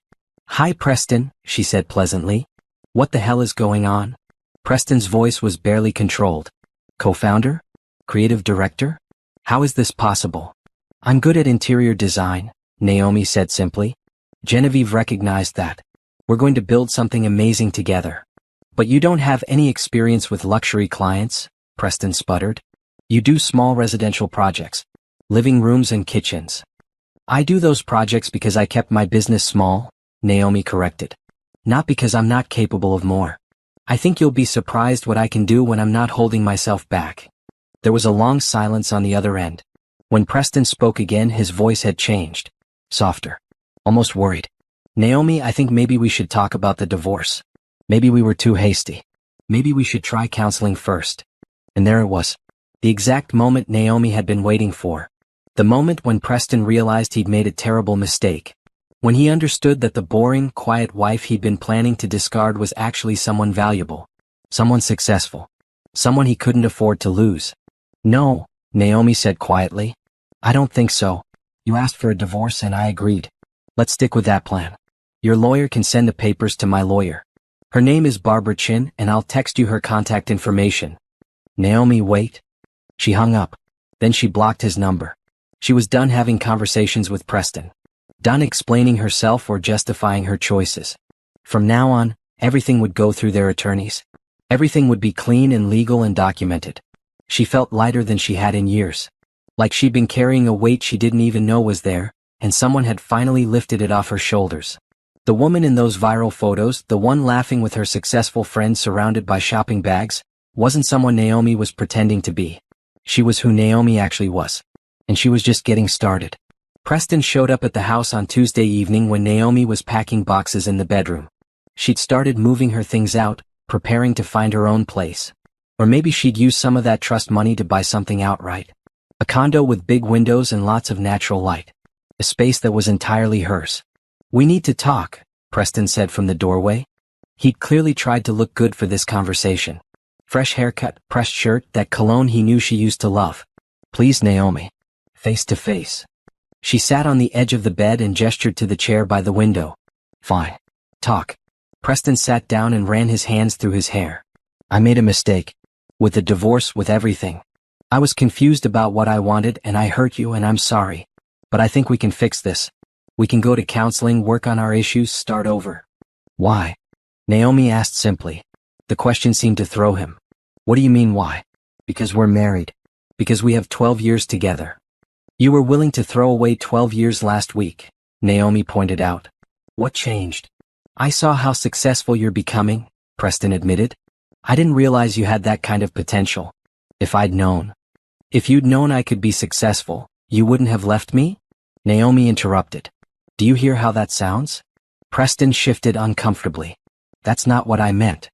"Hi Preston," she said pleasantly. "What the hell is going on?" Preston's voice was barely controlled. "Co-founder? Creative director? How is this possible?" "I'm good at interior design," Naomi said simply. Genevieve recognized that. "We're going to build something amazing together." "But you don't have any experience with luxury clients," Preston sputtered. "You do small residential projects. Living rooms and kitchens." "I do those projects because I kept my business small," Naomi corrected. "Not because I'm not capable of more. I think you'll be surprised what I can do when I'm not holding myself back." There was a long silence on the other end. When Preston spoke again, his voice had changed. Softer. Almost worried. "Naomi, I think maybe we should talk about the divorce. Maybe we were too hasty. Maybe we should try counseling first." And there it was. The exact moment Naomi had been waiting for. The moment when Preston realized he'd made a terrible mistake. When he understood that the boring, quiet wife he'd been planning to discard was actually someone valuable. Someone successful. Someone he couldn't afford to lose. "No," Naomi said quietly. "I don't think so. You asked for a divorce and I agreed. Let's stick with that plan. Your lawyer can send the papers to my lawyer. Her name is Barbara Chin and I'll text you her contact information." "Naomi, wait." She hung up. Then she blocked his number. She was done having conversations with Preston. Done explaining herself or justifying her choices. From now on, everything would go through their attorneys. Everything would be clean and legal and documented. She felt lighter than she had in years. Like she'd been carrying a weight she didn't even know was there, and someone had finally lifted it off her shoulders. The woman in those viral photos, the one laughing with her successful friend surrounded by shopping bags, wasn't someone Naomi was pretending to be. She was who Naomi actually was. And she was just getting started. Preston showed up at the house on Tuesday evening when Naomi was packing boxes in the bedroom. She'd started moving her things out, preparing to find her own place. Or maybe she'd use some of that trust money to buy something outright. A condo with big windows and lots of natural light. A space that was entirely hers. "We need to talk," Preston said from the doorway. He'd clearly tried to look good for this conversation. Fresh haircut, pressed shirt, that cologne he knew she used to love. "Please, Naomi." Face to face. She sat on the edge of the bed and gestured to the chair by the window. "Fine. Talk." Preston sat down and ran his hands through his hair. "I made a mistake. With the divorce, with everything. I was confused about what I wanted and I hurt you and I'm sorry. But I think we can fix this. We can go to counseling, work on our issues, start over." "Why?" Naomi asked simply. The question seemed to throw him. "What do you mean why?" "Because we're married. Because we have 12 years together." "You were willing to throw away 12 years last week," Naomi pointed out. "What changed?" "I saw how successful you're becoming," Preston admitted. "I didn't realize you had that kind of potential. If I'd known." "If you'd known I could be successful, you wouldn't have left me?" Naomi interrupted. "Do you hear how that sounds?" Preston shifted uncomfortably. "That's not what I meant."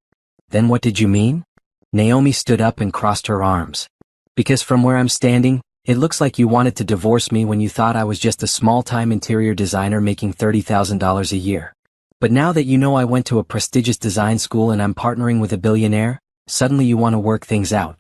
"Then what did you mean?" Naomi stood up and crossed her arms. "Because from where I'm standing, it looks like you wanted to divorce me when you thought I was just a small-time interior designer making $30,000 a year. But now that you know I went to a prestigious design school and I'm partnering with a billionaire, suddenly you want to work things out."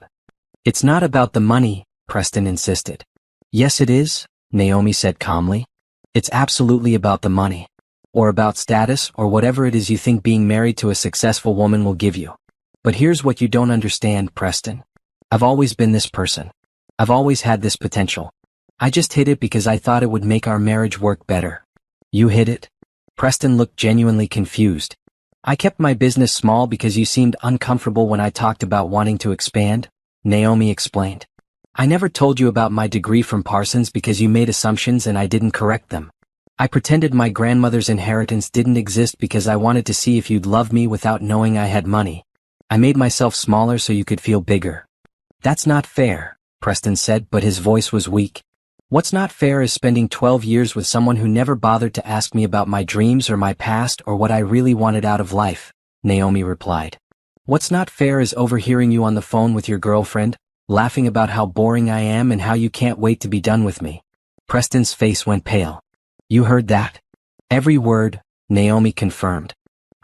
"It's not about the money," Preston insisted. "Yes it is," Naomi said calmly. "It's absolutely about the money. Or about status or whatever it is you think being married to a successful woman will give you. But here's what you don't understand, Preston. I've always been this person. I've always had this potential. I just hid it because I thought it would make our marriage work better." "You hid it?" Preston looked genuinely confused. "I kept my business small because you seemed uncomfortable when I talked about wanting to expand," Naomi explained. "I never told you about my degree from Parsons because you made assumptions and I didn't correct them. I pretended my grandmother's inheritance didn't exist because I wanted to see if you'd love me without knowing I had money. I made myself smaller so you could feel bigger." "That's not fair," Preston said, but his voice was weak. "What's not fair is spending 12 years with someone who never bothered to ask me about my dreams or my past or what I really wanted out of life," Naomi replied. "What's not fair is overhearing you on the phone with your girlfriend, laughing about how boring I am and how you can't wait to be done with me." Preston's face went pale. "You heard that?" "Every word," Naomi confirmed.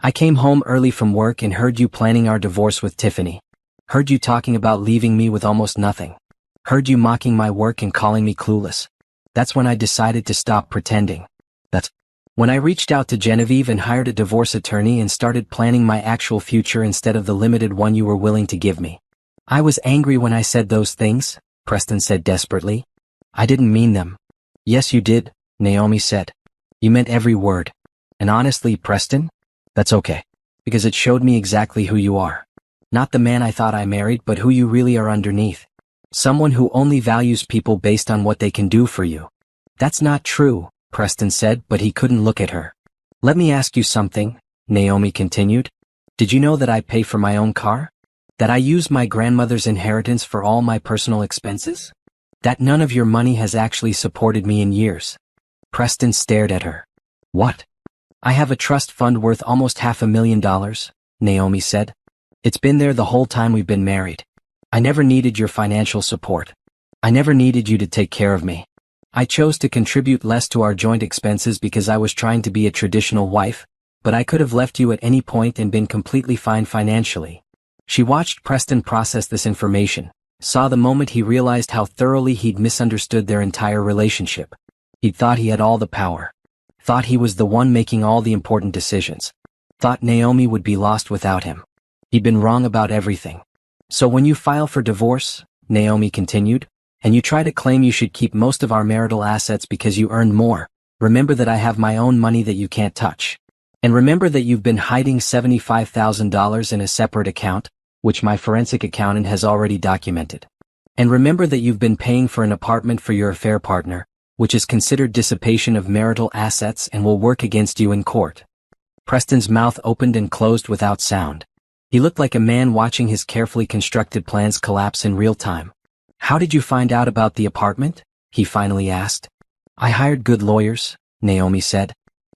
I came home early from work and heard you planning our divorce with Tiffany. Heard you talking about leaving me with almost nothing. Heard you mocking my work and calling me clueless. That's when I decided to stop pretending. That's when I reached out to Genevieve and hired a divorce attorney and started planning my actual future instead of the limited one you were willing to give me. I was angry when I said those things, Preston said desperately. I didn't mean them. Yes, you did, Naomi said. You meant every word. And honestly, Preston, that's okay. Because it showed me exactly who you are. Not the man I thought I married, but who you really are underneath. Someone who only values people based on what they can do for you. That's not true, Preston said, but he couldn't look at her. Let me ask you something, Naomi continued. Did you know that I pay for my own car? That I use my grandmother's inheritance for all my personal expenses? That none of your money has actually supported me in years? Preston stared at her. What? I have a trust fund worth almost $500,000, Naomi said. It's been there the whole time we've been married. I never needed your financial support. I never needed you to take care of me. I chose to contribute less to our joint expenses because I was trying to be a traditional wife, but I could have left you at any point and been completely fine financially. She watched Preston process this information, saw the moment he realized how thoroughly he'd misunderstood their entire relationship. He'd thought he had all the power. Thought he was the one making all the important decisions. Thought Naomi would be lost without him. He'd been wrong about everything. So when you file for divorce, Naomi continued, and you try to claim you should keep most of our marital assets because you earned more, remember that I have my own money that you can't touch. And remember that you've been hiding $75,000 in a separate account, which my forensic accountant has already documented. And remember that you've been paying for an apartment for your affair partner, which is considered dissipation of marital assets and will work against you in court. Preston's mouth opened and closed without sound. He looked like a man watching his carefully constructed plans collapse in real time. How did you find out about the apartment? He finally asked. I hired good lawyers, Naomi said.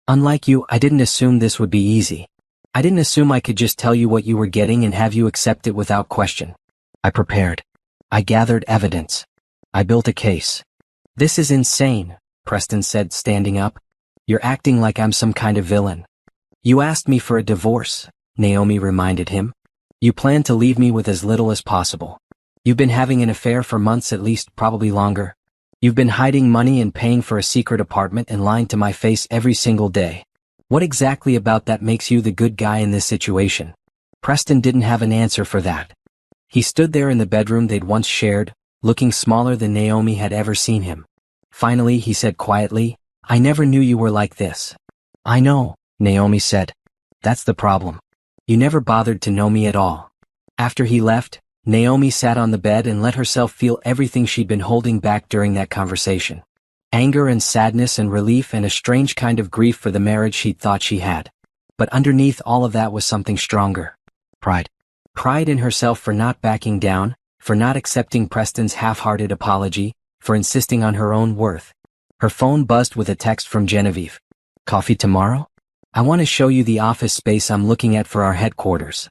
Unlike you, I didn't assume this would be easy. I didn't assume I could just tell you what you were getting and have you accept it without question. I prepared. I gathered evidence. I built a case. This is insane, Preston said, standing up. You're acting like I'm some kind of villain. You asked me for a divorce, Naomi reminded him. You planned to leave me with as little as possible. You've been having an affair for months at least, probably longer. You've been hiding money and paying for a secret apartment and lying to my face every single day. What exactly about that makes you the good guy in this situation? Preston didn't have an answer for that. He stood there in the bedroom they'd once shared, looking smaller than Naomi had ever seen him. Finally, he said quietly, I never knew you were like this. I know, Naomi said. That's the problem. You never bothered to know me at all. After he left, Naomi sat on the bed and let herself feel everything she'd been holding back during that conversation. Anger and sadness and relief and a strange kind of grief for the marriage she'd thought she had. But underneath all of that was something stronger. Pride. Pride in herself for not backing down, for not accepting Preston's half-hearted apology, for insisting on her own worth. Her phone buzzed with a text from Genevieve. Coffee tomorrow? I want to show you the office space I'm looking at for our headquarters.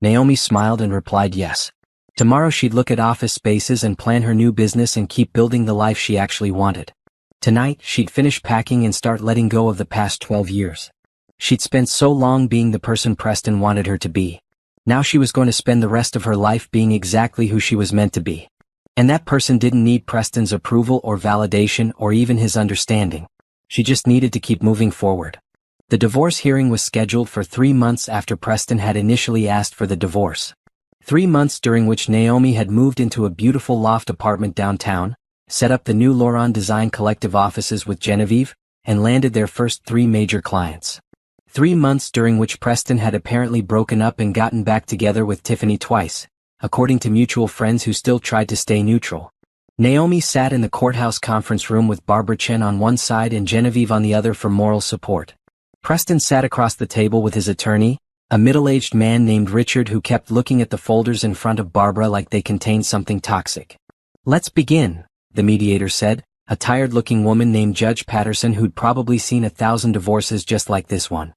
Naomi smiled and replied yes. Tomorrow she'd look at office spaces and plan her new business and keep building the life she actually wanted. Tonight, she'd finish packing and start letting go of the past 12 years. She'd spent so long being the person Preston wanted her to be. Now she was going to spend the rest of her life being exactly who she was meant to be. And that person didn't need Preston's approval or validation or even his understanding. She just needed to keep moving forward. The divorce hearing was scheduled for 3 months after Preston had initially asked for the divorce. 3 months during which Naomi had moved into a beautiful loft apartment downtown, set up the new Lauron Design Collective offices with Genevieve, and landed their first 3 major clients. 3 months during which Preston had apparently broken up and gotten back together with Tiffany twice, according to mutual friends who still tried to stay neutral. Naomi sat in the courthouse conference room with Barbara Chen on one side and Genevieve on the other for moral support. Preston sat across the table with his attorney, a middle-aged man named Richard who kept looking at the folders in front of Barbara like they contained something toxic. Let's begin, the mediator said, a tired-looking woman named Judge Patterson who'd probably seen 1,000 divorces just like this one.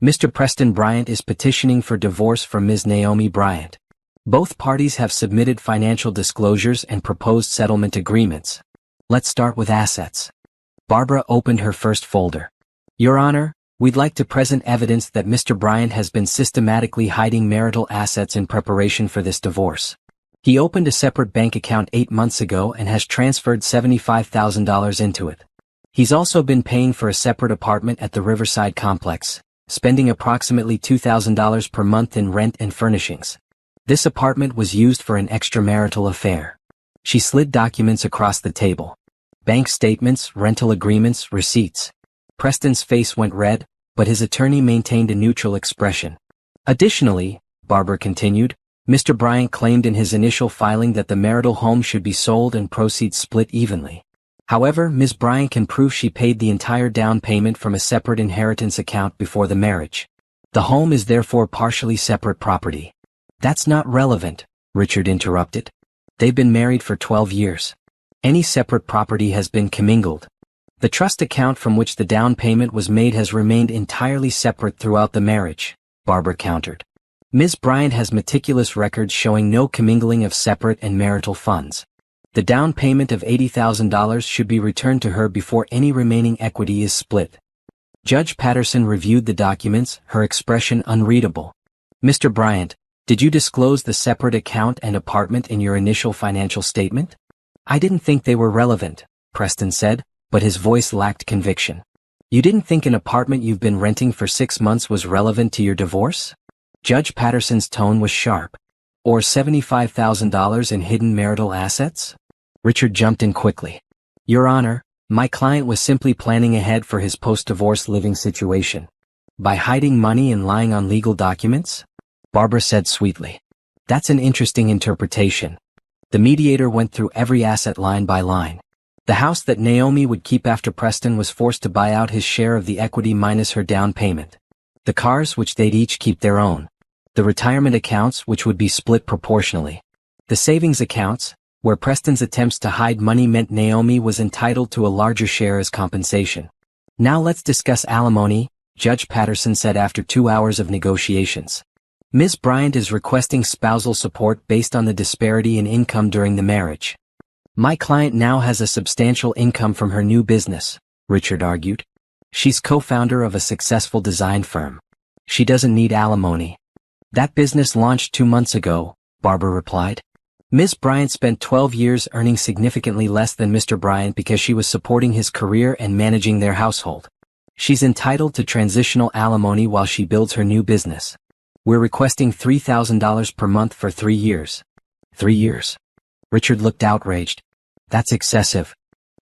Mr. Preston Bryant is petitioning for divorce from Ms. Naomi Bryant. Both parties have submitted financial disclosures and proposed settlement agreements. Let's start with assets. Barbara opened her first folder. Your Honor, We'd like to present evidence that Mr. Bryant has been systematically hiding marital assets in preparation for this divorce. He opened a separate bank account 8 months ago and has transferred $75,000 into it. He's also been paying for a separate apartment at the Riverside complex, spending approximately $2,000 per month in rent and furnishings. This apartment was used for an extramarital affair. She slid documents across the table. Bank statements, rental agreements, receipts. Preston's face went red, but his attorney maintained a neutral expression. Additionally, Barbara continued, Mr. Bryant claimed in his initial filing that the marital home should be sold and proceeds split evenly. However, Ms. Bryant can prove she paid the entire down payment from a separate inheritance account before the marriage. The home is therefore partially separate property. That's not relevant, Richard interrupted. They've been married for 12 years. Any separate property has been commingled. The trust account from which the down payment was made has remained entirely separate throughout the marriage, Barbara countered. Ms. Bryant has meticulous records showing no commingling of separate and marital funds. The down payment of $80,000 should be returned to her before any remaining equity is split. Judge Patterson reviewed the documents, her expression unreadable. Mr. Bryant, did you disclose the separate account and apartment in your initial financial statement? I didn't think they were relevant, Preston said, but his voice lacked conviction. You didn't think an apartment you've been renting for 6 months was relevant to your divorce? Judge Patterson's tone was sharp. Or $75,000 in hidden marital assets? Richard jumped in quickly. Your Honor, my client was simply planning ahead for his post-divorce living situation. By hiding money and lying on legal documents? Barbara said sweetly. That's an interesting interpretation. The mediator went through every asset line by line. The house that Naomi would keep after Preston was forced to buy out his share of the equity minus her down payment. The cars, which they'd each keep their own. The retirement accounts, which would be split proportionally. The savings accounts, where Preston's attempts to hide money meant Naomi was entitled to a larger share as compensation. Now let's discuss alimony, Judge Patterson said after 2 hours of negotiations. Ms. Bryant is requesting spousal support based on the disparity in income during the marriage. My client now has a substantial income from her new business, Richard argued. She's co-founder of a successful design firm. She doesn't need alimony. That business launched 2 months ago, Barbara replied. Ms. Bryant spent 12 years earning significantly less than Mr. Bryant because she was supporting his career and managing their household. She's entitled to transitional alimony while she builds her new business. We're requesting $3,000 per month for 3 years. 3 years? Richard looked outraged. That's excessive.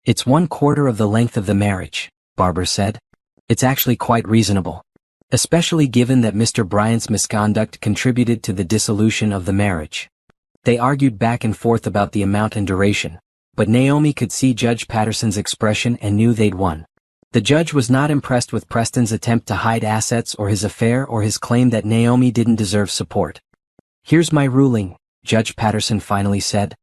It's 1/4 of the length of the marriage, Barbara said. It's actually quite reasonable. Especially given that Mr. Bryant's misconduct contributed to the dissolution of the marriage. They argued back and forth about the amount and duration, but Naomi could see Judge Patterson's expression and knew they'd won. The judge was not impressed with Preston's attempt to hide assets or his affair or his claim that Naomi didn't deserve support. Here's my ruling, Judge Patterson finally said.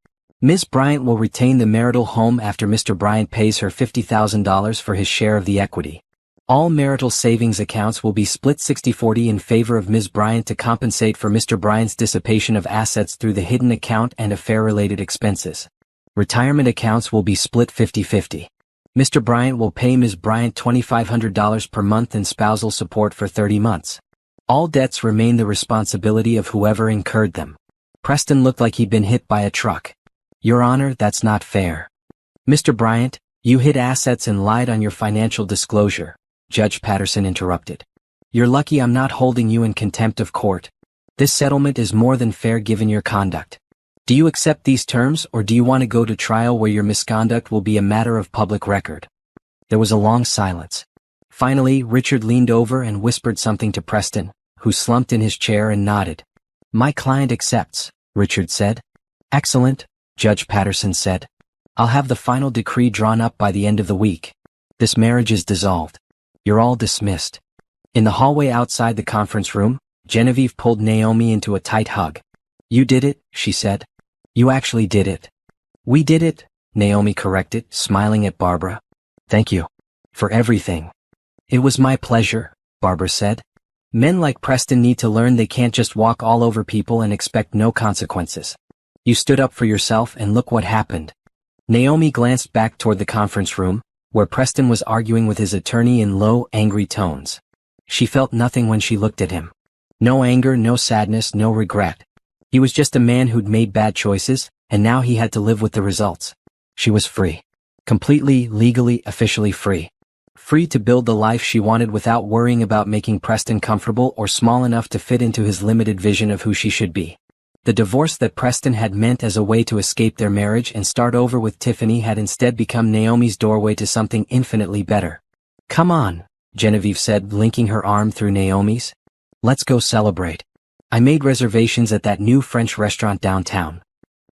Ms. Bryant will retain the marital home after Mr. Bryant pays her $50,000 for his share of the equity. All marital savings accounts will be split 60-40 in favor of Ms. Bryant to compensate for Mr. Bryant's dissipation of assets through the hidden account and affair-related expenses. Retirement accounts will be split 50-50. Mr. Bryant will pay Ms. Bryant $2,500 per month in spousal support for 30 months. All debts remain the responsibility of whoever incurred them. Preston looked like he'd been hit by a truck. Your Honor, that's not fair. Mr. Bryant, you hid assets and lied on your financial disclosure, Judge Patterson interrupted. You're lucky I'm not holding you in contempt of court. This settlement is more than fair given your conduct. Do you accept these terms or do you want to go to trial where your misconduct will be a matter of public record? There was a long silence. Finally, Richard leaned over and whispered something to Preston, who slumped in his chair and nodded. My client accepts, Richard said. Excellent, Judge Patterson said. I'll have the final decree drawn up by the end of the week. This marriage is dissolved. You're all dismissed. In the hallway outside the conference room, Genevieve pulled Naomi into a tight hug. You did it, she said. You actually did it. We did it, Naomi corrected, smiling at Barbara. Thank you. For everything. It was my pleasure, Barbara said. Men like Preston need to learn they can't just walk all over people and expect no consequences. You stood up for yourself and look what happened. Naomi glanced back toward the conference room, where Preston was arguing with his attorney in low, angry tones. She felt nothing when she looked at him. No anger, no sadness, no regret. He was just a man who'd made bad choices, and now he had to live with the results. She was free. Completely, legally, officially free. Free to build the life she wanted without worrying about making Preston comfortable or small enough to fit into his limited vision of who she should be. The divorce that Preston had meant as a way to escape their marriage and start over with Tiffany had instead become Naomi's doorway to something infinitely better. "Come on," Genevieve said, linking her arm through Naomi's. "Let's go celebrate. I made reservations at that new French restaurant downtown."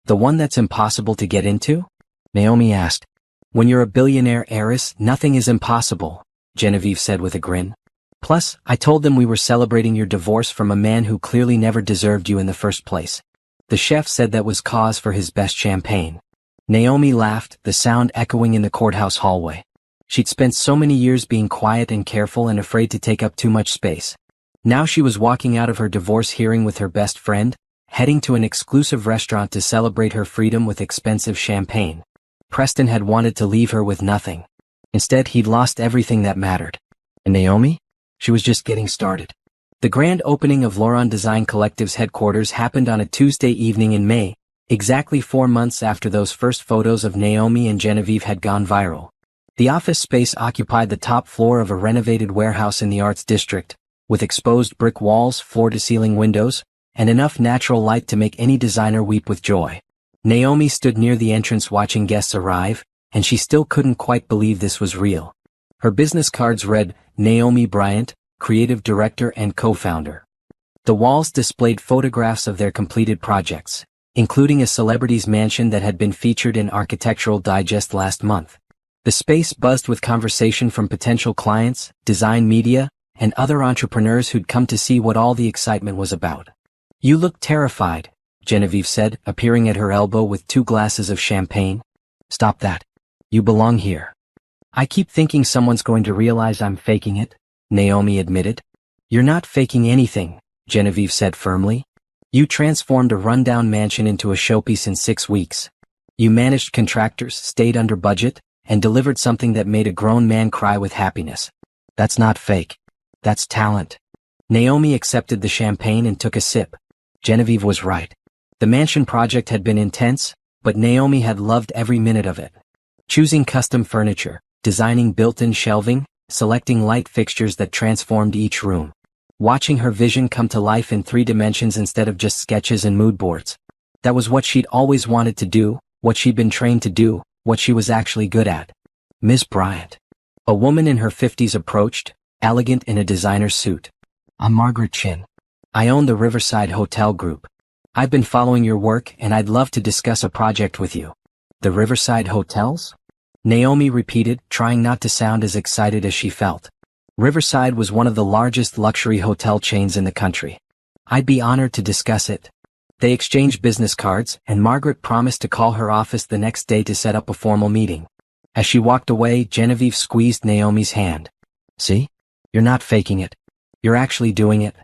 "The one that's impossible to get into?" Naomi asked. "When you're a billionaire heiress, nothing is impossible," Genevieve said with a grin. "Plus, I told them we were celebrating your divorce from a man who clearly never deserved you in the first place." The chef said that was cause for his best champagne. Naomi laughed, the sound echoing in the courthouse hallway. She'd spent so many years being quiet and careful and afraid to take up too much space. Now she was walking out of her divorce hearing with her best friend, heading to an exclusive restaurant to celebrate her freedom with expensive champagne. Preston had wanted to leave her with nothing. Instead, he'd lost everything that mattered. And Naomi? She was just getting started. The grand opening of Lauron Design Collective's headquarters happened on a Tuesday evening in May, exactly 4 months after those first photos of Naomi and Genevieve had gone viral. The office space occupied the top floor of a renovated warehouse in the Arts District, with exposed brick walls, floor-to-ceiling windows, and enough natural light to make any designer weep with joy. Naomi stood near the entrance watching guests arrive, and she still couldn't quite believe this was real. Her business cards read, Naomi Bryant, creative director and co-founder. The walls displayed photographs of their completed projects, including a celebrity's mansion that had been featured in Architectural Digest last month. The space buzzed with conversation from potential clients, design media, and other entrepreneurs who'd come to see what all the excitement was about. "You look terrified," Genevieve said, appearing at her elbow with 2 glasses of champagne. "Stop that. You belong here." "I keep thinking someone's going to realize I'm faking it," Naomi admitted. "You're not faking anything," Genevieve said firmly. "You transformed a rundown mansion into a showpiece in 6 weeks. You managed contractors, stayed under budget, and delivered something that made a grown man cry with happiness. That's not fake. That's talent." Naomi accepted the champagne and took a sip. Genevieve was right. The mansion project had been intense, but Naomi had loved every minute of it. Choosing custom furniture, designing built-in shelving, selecting light fixtures that transformed each room. Watching her vision come to life in 3 dimensions instead of just sketches and mood boards. That was what she'd always wanted to do, what she'd been trained to do, what she was actually good at. "Miss Bryant." A woman in her 50s approached, elegant in a designer suit. "I'm Margaret Chin. I own the Riverside Hotel Group. I've been following your work and I'd love to discuss a project with you." "The Riverside Hotels?" Naomi repeated, trying not to sound as excited as she felt. Riverside was one of the largest luxury hotel chains in the country. "I'd be honored to discuss it." They exchanged business cards, and Margaret promised to call her office the next day to set up a formal meeting. As she walked away, Genevieve squeezed Naomi's hand. "See? You're not faking it. You're actually doing it."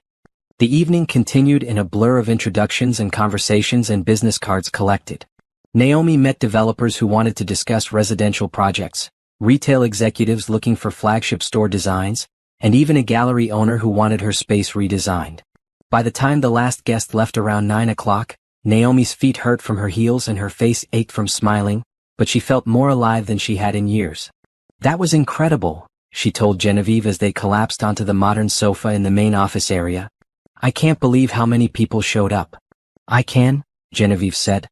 The evening continued in a blur of introductions and conversations and business cards collected. Naomi met developers who wanted to discuss residential projects, retail executives looking for flagship store designs, and even a gallery owner who wanted her space redesigned. By the time the last guest left around 9 o'clock, Naomi's feet hurt from her heels and her face ached from smiling, but she felt more alive than she had in years. "That was incredible," she told Genevieve as they collapsed onto the modern sofa in the main office area. "I can't believe how many people showed up." "I can," Genevieve said.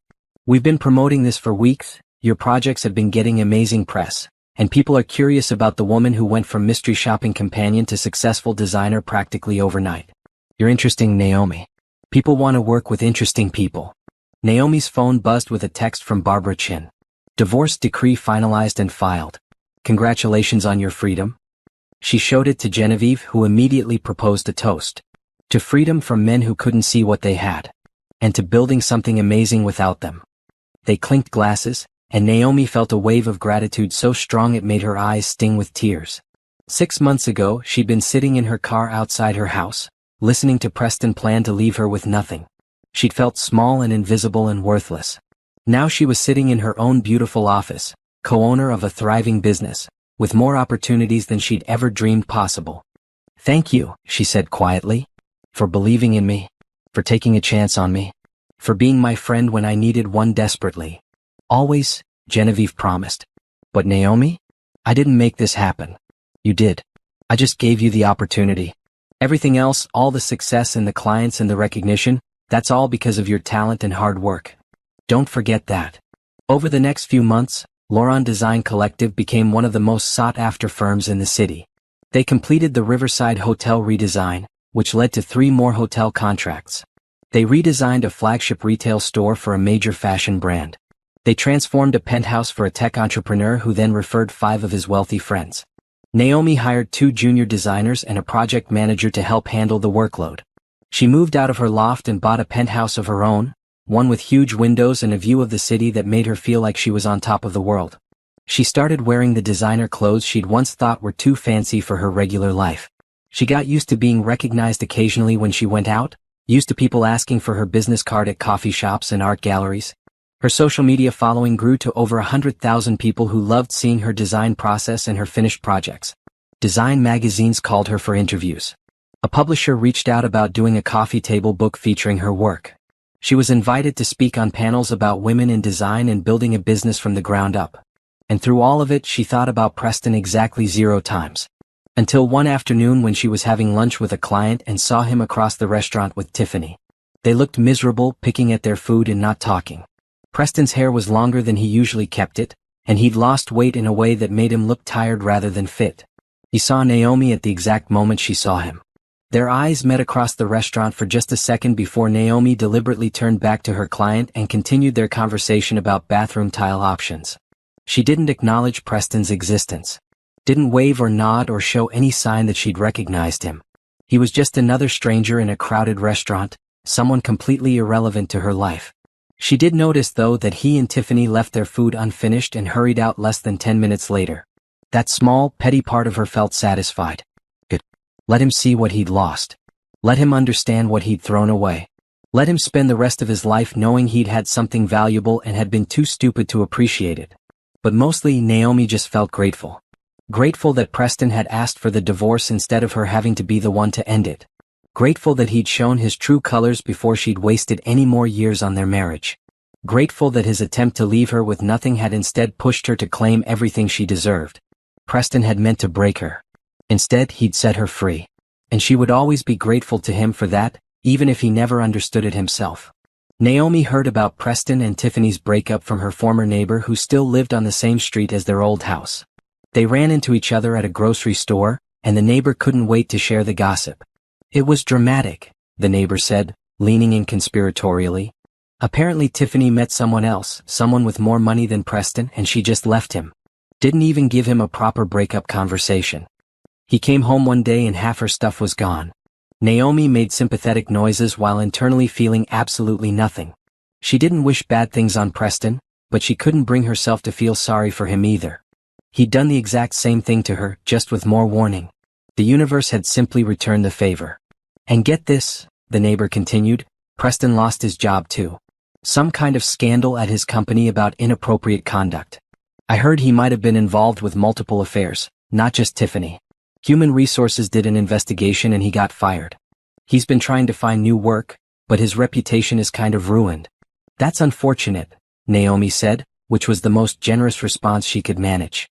"We've been promoting this for weeks, your projects have been getting amazing press, and people are curious about the woman who went from mystery shopping companion to successful designer practically overnight. You're interesting, Naomi. People want to work with interesting people." Naomi's phone buzzed with a text from Barbara Chin. "Divorce decree finalized and filed. Congratulations on your freedom." She showed it to Genevieve, who immediately proposed a toast. To freedom from men who couldn't see what they had. And to building something amazing without them. They clinked glasses, and Naomi felt a wave of gratitude so strong it made her eyes sting with tears. 6 months ago, she'd been sitting in her car outside her house, listening to Preston plan to leave her with nothing. She'd felt small and invisible and worthless. Now she was sitting in her own beautiful office, co-owner of a thriving business, with more opportunities than she'd ever dreamed possible. "Thank you," she said quietly. "For believing in me. For taking a chance on me. For being my friend when I needed one desperately. Always," Genevieve promised. "But Naomi? I didn't make this happen. You did. I just gave you the opportunity. Everything else, all the success and the clients and the recognition, that's all because of your talent and hard work. Don't forget that." Over the next few months, Lauron Design Collective became one of the most sought-after firms in the city. They completed the Riverside Hotel redesign, which led to 3 more hotel contracts. They redesigned a flagship retail store for a major fashion brand. They transformed a penthouse for a tech entrepreneur who then referred 5 of his wealthy friends. Naomi hired 2 junior designers and a project manager to help handle the workload. She moved out of her loft and bought a penthouse of her own, one with huge windows and a view of the city that made her feel like she was on top of the world. She started wearing the designer clothes she'd once thought were too fancy for her regular life. She got used to being recognized occasionally when she went out, used to people asking for her business card at coffee shops and art galleries. Her social media following grew to over 100,000 people who loved seeing her design process and her finished projects. Design magazines called her for interviews. A publisher reached out about doing a coffee table book featuring her work. She was invited to speak on panels about women in design and building a business from the ground up. And through all of it, she thought about Preston exactly 0 times. Until one afternoon when she was having lunch with a client and saw him across the restaurant with Tiffany. They looked miserable, picking at their food and not talking. Preston's hair was longer than he usually kept it, and he'd lost weight in a way that made him look tired rather than fit. He saw Naomi at the exact moment she saw him. Their eyes met across the restaurant for just a second before Naomi deliberately turned back to her client and continued their conversation about bathroom tile options. She didn't acknowledge Preston's existence. Didn't wave or nod or show any sign that she'd recognized him. He was just another stranger in a crowded restaurant, someone completely irrelevant to her life. She did notice, though, that he and Tiffany left their food unfinished and hurried out less than 10 minutes later. That small, petty part of her felt satisfied. Good. Let him see what he'd lost. Let him understand what he'd thrown away. Let him spend the rest of his life knowing he'd had something valuable and had been too stupid to appreciate it. But mostly, Naomi just felt grateful. Grateful that Preston had asked for the divorce instead of her having to be the one to end it. Grateful that he'd shown his true colors before she'd wasted any more years on their marriage. Grateful that his attempt to leave her with nothing had instead pushed her to claim everything she deserved. Preston had meant to break her. Instead, he'd set her free. And she would always be grateful to him for that, even if he never understood it himself. Naomi heard about Preston and Tiffany's breakup from her former neighbor who still lived on the same street as their old house. They ran into each other at a grocery store, and the neighbor couldn't wait to share the gossip. "It was dramatic," the neighbor said, leaning in conspiratorially. "Apparently Tiffany met someone else, someone with more money than Preston, and she just left him. Didn't even give him a proper breakup conversation. He came home one day and half her stuff was gone." Naomi made sympathetic noises while internally feeling absolutely nothing. She didn't wish bad things on Preston, but she couldn't bring herself to feel sorry for him either. He'd done the exact same thing to her, just with more warning. The universe had simply returned the favor. "And get this," the neighbor continued, "Preston lost his job too. Some kind of scandal at his company about inappropriate conduct. I heard he might have been involved with multiple affairs, not just Tiffany. Human Resources did an investigation and he got fired. He's been trying to find new work, but his reputation is kind of ruined." "That's unfortunate," Naomi said, which was the most generous response she could manage.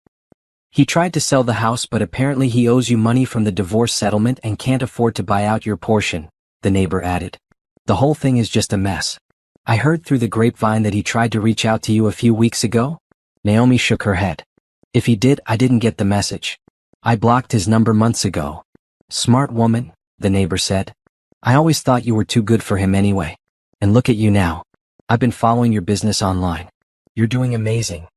"He tried to sell the house, but apparently he owes you money from the divorce settlement and can't afford to buy out your portion," the neighbor added. "The whole thing is just a mess. I heard through the grapevine that he tried to reach out to you a few weeks ago?" Naomi shook her head. "If he did, I didn't get the message. I blocked his number months ago." "Smart woman," the neighbor said. "I always thought you were too good for him anyway. And look at you now. I've been following your business online. You're doing amazing."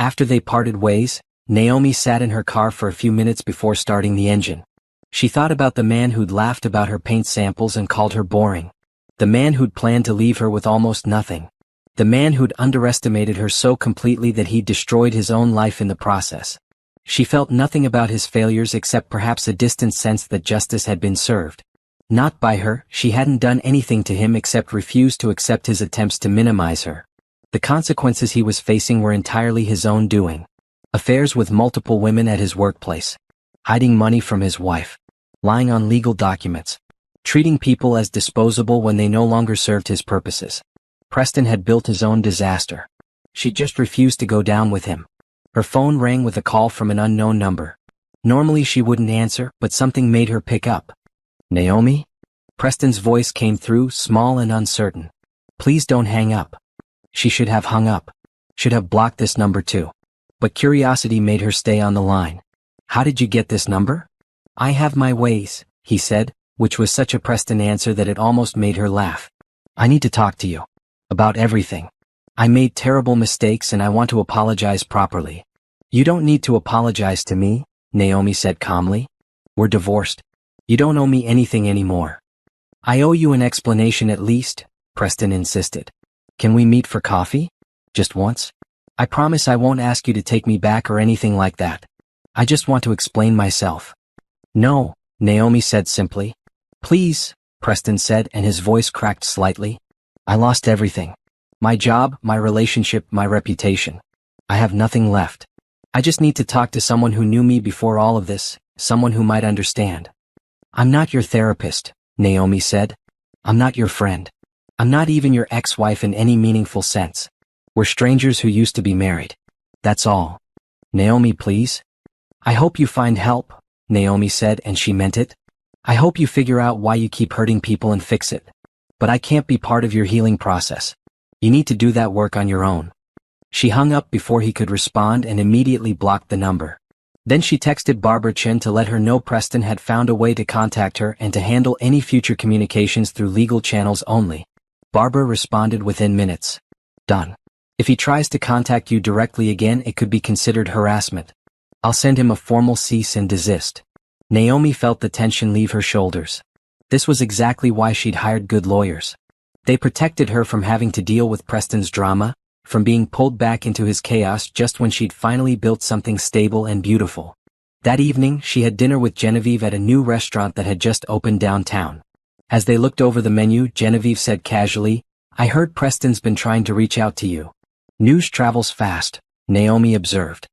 After they parted ways, Naomi sat in her car for a few minutes before starting the engine. She thought about the man who'd laughed about her paint samples and called her boring. The man who'd planned to leave her with almost nothing. The man who'd underestimated her so completely that he'd destroyed his own life in the process. She felt nothing about his failures except perhaps a distant sense that justice had been served. Not by her, she hadn't done anything to him except refuse to accept his attempts to minimize her. The consequences he was facing were entirely his own doing. Affairs with multiple women at his workplace. Hiding money from his wife. lying on legal documents, treating people as disposable when they no longer served his purposes. Preston had built his own disaster. She just refused to go down with him. Her phone rang with a call from an unknown number. Normally she wouldn't answer, but something made her pick up. Naomi? Preston's voice came through, small and uncertain. Please don't hang up. She should have hung up. Should have blocked this number too. But curiosity made her stay on the line. How did you get this number? I have my ways, he said, which was such a Preston answer that it almost made her laugh. I need to talk to you. About everything. I made terrible mistakes and I want to apologize properly. You don't need to apologize to me, Naomi said calmly. We're divorced. You don't owe me anything anymore. I owe you an explanation at least, Preston insisted. Can we meet for coffee? Just once? I promise I won't ask you to take me back or anything like that. I just want to explain myself. No, Naomi said simply. Please, Preston said, and his voice cracked slightly. I lost everything. My job, my relationship, my reputation. I have nothing left. I just need to talk to someone who knew me before all of this, someone who might understand. I'm not your therapist, Naomi said. I'm not your friend. I'm not even your ex-wife in any meaningful sense. We're strangers who used to be married. That's all. Naomi, please. I hope you find help, Naomi said, and she meant it. I hope you figure out why you keep hurting people and fix it. But I can't be part of your healing process. You need to do that work on your own. She hung up before he could respond and immediately blocked the number. Then she texted Barbara Chen to let her know Preston had found a way to contact her and to handle any future communications through legal channels only. Barbara responded within minutes. Done. If he tries to contact you directly again, it could be considered harassment. I'll send him a formal cease and desist. Naomi felt the tension leave her shoulders. This was exactly why she'd hired good lawyers. They protected her from having to deal with Preston's drama, from being pulled back into his chaos just when she'd finally built something stable and beautiful. That evening, she had dinner with Genevieve at a new restaurant that had just opened downtown. As they looked over the menu, Genevieve said casually, I heard Preston's been trying to reach out to you. News travels fast, Naomi observed.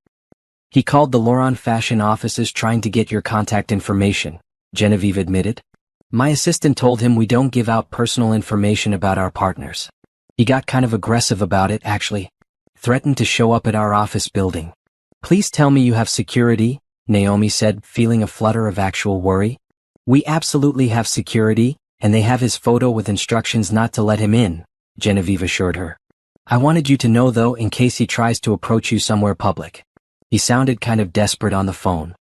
He called the Laurent fashion offices trying to get your contact information, Genevieve admitted. My assistant told him we don't give out personal information about our partners. He got kind of aggressive about it, actually. Threatened to show up at our office building. Please tell me you have security, Naomi said, feeling a flutter of actual worry. We absolutely have security, and they have his photo with instructions not to let him in, Genevieve assured her. I wanted you to know though, in case he tries to approach you somewhere public. He sounded kind of desperate on the phone.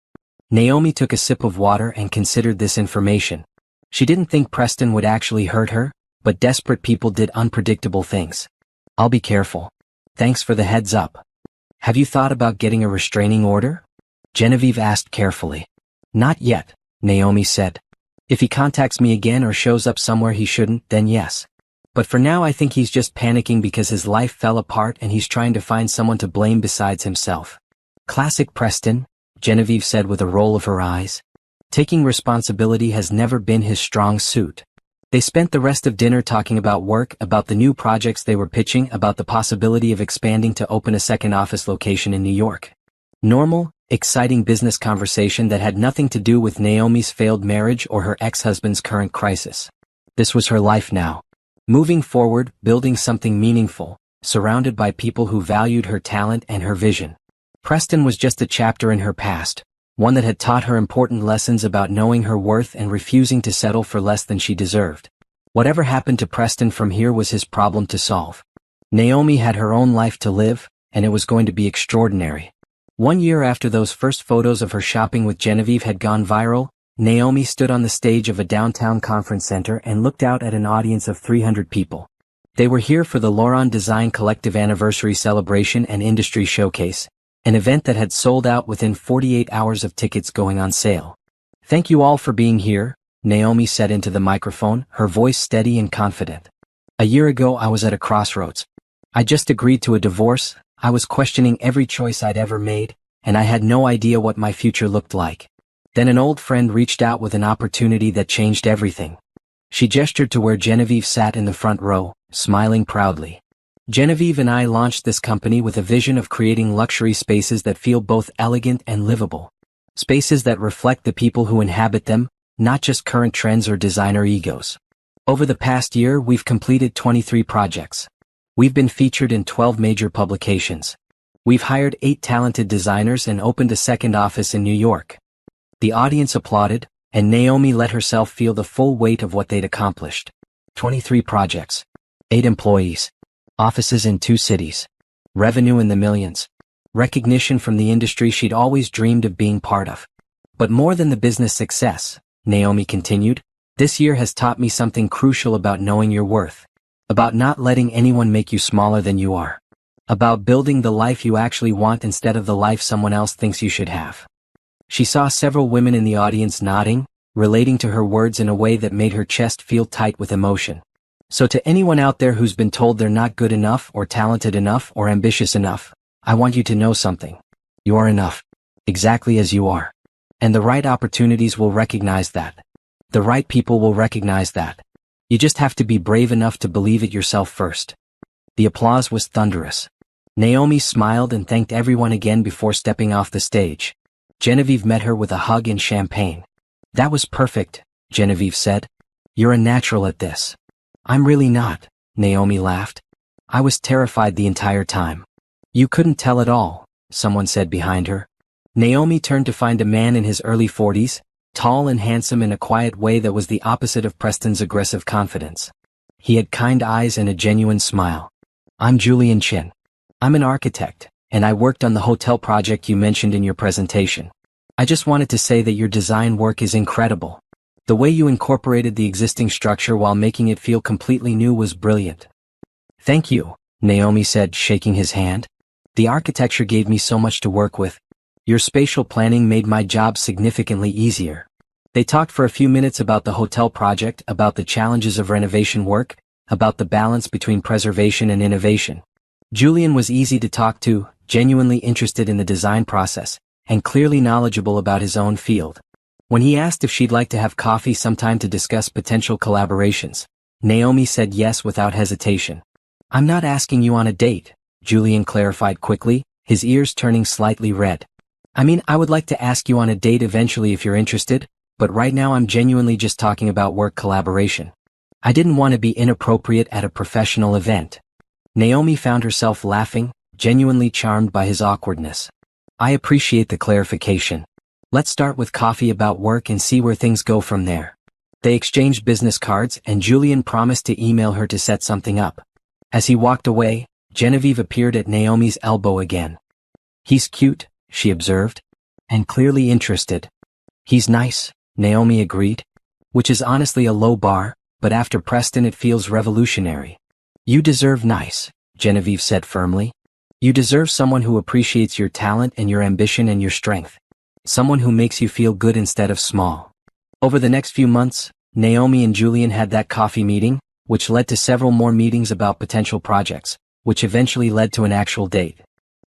Naomi took a sip of water and considered this information. She didn't think Preston would actually hurt her, but desperate people did unpredictable things. I'll be careful. Thanks for the heads up. Have you thought about getting a restraining order? Genevieve asked carefully. Not yet, Naomi said. If he contacts me again or shows up somewhere he shouldn't, then yes. But for now I think he's just panicking because his life fell apart and he's trying to find someone to blame besides himself. Classic Preston, Genevieve said with a roll of her eyes. Taking responsibility has never been his strong suit. They spent the rest of dinner talking about work, about the new projects they were pitching, about the possibility of expanding to open a second office location in New York. Normal, exciting business conversation that had nothing to do with Naomi's failed marriage or her ex-husband's current crisis. This was her life now. Moving forward, building something meaningful, surrounded by people who valued her talent and her vision. Preston was just a chapter in her past, one that had taught her important lessons about knowing her worth and refusing to settle for less than she deserved. Whatever happened to Preston from here was his problem to solve. Naomi had her own life to live, and it was going to be extraordinary. 1 year after those first photos of her shopping with Genevieve had gone viral, Naomi stood on the stage of a downtown conference center and looked out at an audience of 300 people. They were here for the Laurent Design Collective Anniversary Celebration and Industry Showcase, an event that had sold out within 48 hours of tickets going on sale. Thank you all for being here, Naomi said into the microphone, her voice steady and confident. A year ago I was at a crossroads. I just agreed to a divorce, I was questioning every choice I'd ever made, and I had no idea what my future looked like. Then an old friend reached out with an opportunity that changed everything. She gestured to where Genevieve sat in the front row, smiling proudly. Genevieve and I launched this company with a vision of creating luxury spaces that feel both elegant and livable. Spaces that reflect the people who inhabit them, not just current trends or designer egos. Over the past year, we've completed 23 projects. We've been featured in 12 major publications. We've hired 8 talented designers and opened a second office in New York. The audience applauded, and Naomi let herself feel the full weight of what they'd accomplished. 23 projects. 8 employees. Offices in 2 cities. Revenue in the millions. Recognition from the industry she'd always dreamed of being part of. But more than the business success, Naomi continued, this year has taught me something crucial about knowing your worth. About not letting anyone make you smaller than you are. About building the life you actually want instead of the life someone else thinks you should have. She saw several women in the audience nodding, relating to her words in a way that made her chest feel tight with emotion. So to anyone out there who's been told they're not good enough or talented enough or ambitious enough, I want you to know something. You are enough. Exactly as you are. And the right opportunities will recognize that. The right people will recognize that. You just have to be brave enough to believe it yourself first. The applause was thunderous. Naomi smiled and thanked everyone again before stepping off the stage. Genevieve met her with a hug and champagne. That was perfect, Genevieve said. You're a natural at this. I'm really not, Naomi laughed. I was terrified the entire time. You couldn't tell at all, someone said behind her. Naomi turned to find a man in his early 40s, tall and handsome in a quiet way that was the opposite of Preston's aggressive confidence. He had kind eyes and a genuine smile. I'm Julian Chin. I'm an architect, and I worked on the hotel project you mentioned in your presentation. I just wanted to say that your design work is incredible. The way you incorporated the existing structure while making it feel completely new was brilliant. Thank you, Naomi said, shaking his hand. The architecture gave me so much to work with. Your spatial planning made my job significantly easier. They talked for a few minutes about the hotel project, about the challenges of renovation work, about the balance between preservation and innovation. Julian was easy to talk to, genuinely interested in the design process, and clearly knowledgeable about his own field. When he asked if she'd like to have coffee sometime to discuss potential collaborations, Naomi said yes without hesitation. I'm not asking you on a date, Julian clarified quickly, his ears turning slightly red. I mean, I would like to ask you on a date eventually if you're interested, but right now I'm genuinely just talking about work collaboration. I didn't want to be inappropriate at a professional event. Naomi found herself laughing, genuinely charmed by his awkwardness. I appreciate the clarification. Let's start with coffee about work and see where things go from there. They exchanged business cards and Julian promised to email her to set something up. As he walked away, Genevieve appeared at Naomi's elbow again. He's cute, she observed, and clearly interested. He's nice, Naomi agreed, which is honestly a low bar, but after Preston it feels revolutionary. You deserve nice, Genevieve said firmly. You deserve someone who appreciates your talent and your ambition and your strength. Someone who makes you feel good instead of small. Over the next few months, Naomi and Julian had that coffee meeting, which led to several more meetings about potential projects, which eventually led to an actual date.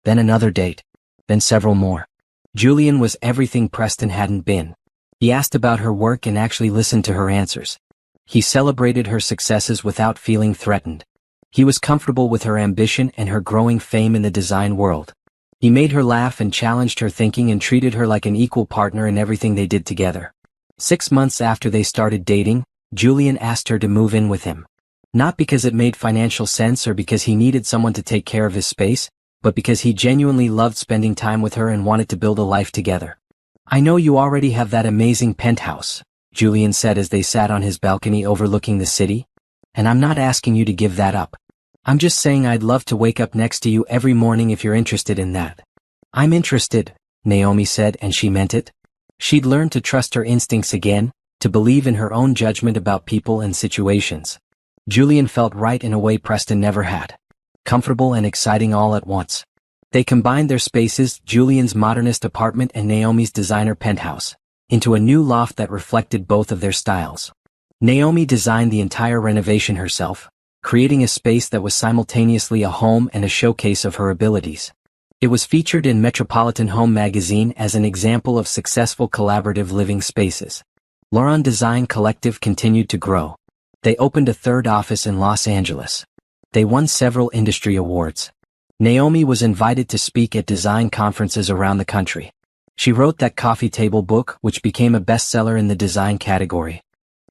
Then another date. Then several more. Julian was everything Preston hadn't been. He asked about her work and actually listened to her answers. He celebrated her successes without feeling threatened. He was comfortable with her ambition and her growing fame in the design world. He made her laugh and challenged her thinking and treated her like an equal partner in everything they did together. 6 months after they started dating, Julian asked her to move in with him. Not because it made financial sense or because he needed someone to take care of his space, but because he genuinely loved spending time with her and wanted to build a life together. I know you already have that amazing penthouse, Julian said as they sat on his balcony overlooking the city. And I'm not asking you to give that up. I'm just saying I'd love to wake up next to you every morning if you're interested in that. I'm interested, Naomi said, and she meant it. She'd learned to trust her instincts again, to believe in her own judgment about people and situations. Julian felt right in a way Preston never had. Comfortable and exciting all at once. They combined their spaces, Julian's modernist apartment and Naomi's designer penthouse, into a new loft that reflected both of their styles. Naomi designed the entire renovation herself, creating a space that was simultaneously a home and a showcase of her abilities. It was featured in Metropolitan Home magazine as an example of successful collaborative living spaces. Lauron Design Collective continued to grow. They opened a third office in Los Angeles. They won several industry awards. Naomi was invited to speak at design conferences around the country. She wrote that coffee table book, which became a bestseller in the design category.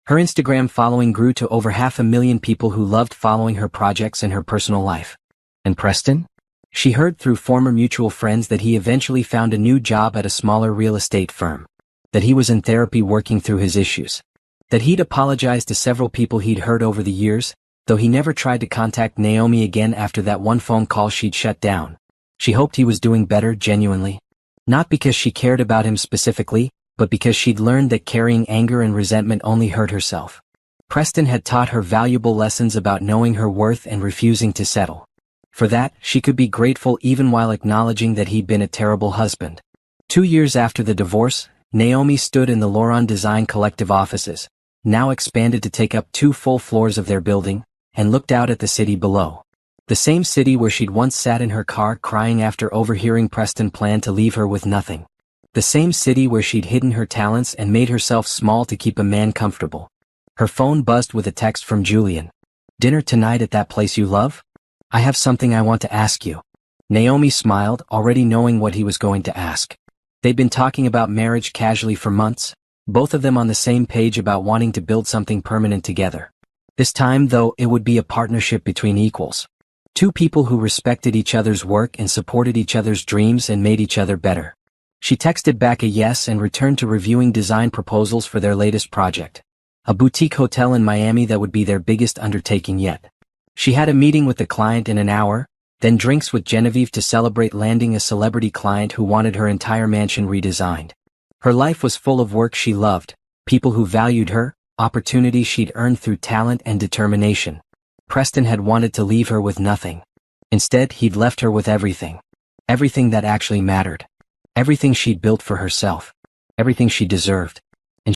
Her Instagram following grew to over 500,000 people who loved following her projects and her personal life. And Preston? She heard through former mutual friends that he eventually found a new job at a smaller real estate firm. That he was in therapy working through his issues. That he'd apologized to several people he'd hurt over the years, though he never tried to contact Naomi again after that one phone call she'd shut down. She hoped he was doing better genuinely. Not because she cared about him specifically, but because she'd learned that carrying anger and resentment only hurt herself. Preston had taught her valuable lessons about knowing her worth and refusing to settle. For that, she could be grateful even while acknowledging that he'd been a terrible husband. 2 years after the divorce, Naomi stood in the Lauron Design Collective offices, now expanded to take up 2 full floors of their building, and looked out at the city below. The same city where she'd once sat in her car crying after overhearing Preston plan to leave her with nothing. The same city where she'd hidden her talents and made herself small to keep a man comfortable. Her phone buzzed with a text from Julian. "Dinner tonight at that place you love? I have something I want to ask you." Naomi smiled, already knowing what he was going to ask. They'd been talking about marriage casually for months, both of them on the same page about wanting to build something permanent together. This time, though, it would be a partnership between equals. 2 people who respected each other's work and supported each other's dreams and made each other better. She texted back a yes and returned to reviewing design proposals for their latest project. A boutique hotel in Miami that would be their biggest undertaking yet. She had a meeting with the client in an hour, then drinks with Genevieve to celebrate landing a celebrity client who wanted her entire mansion redesigned. Her life was full of work she loved, people who valued her, opportunities she'd earned through talent and determination. Preston had wanted to leave her with nothing. Instead, he'd left her with everything. Everything that actually mattered. Everything she'd built for herself. Everything she deserved.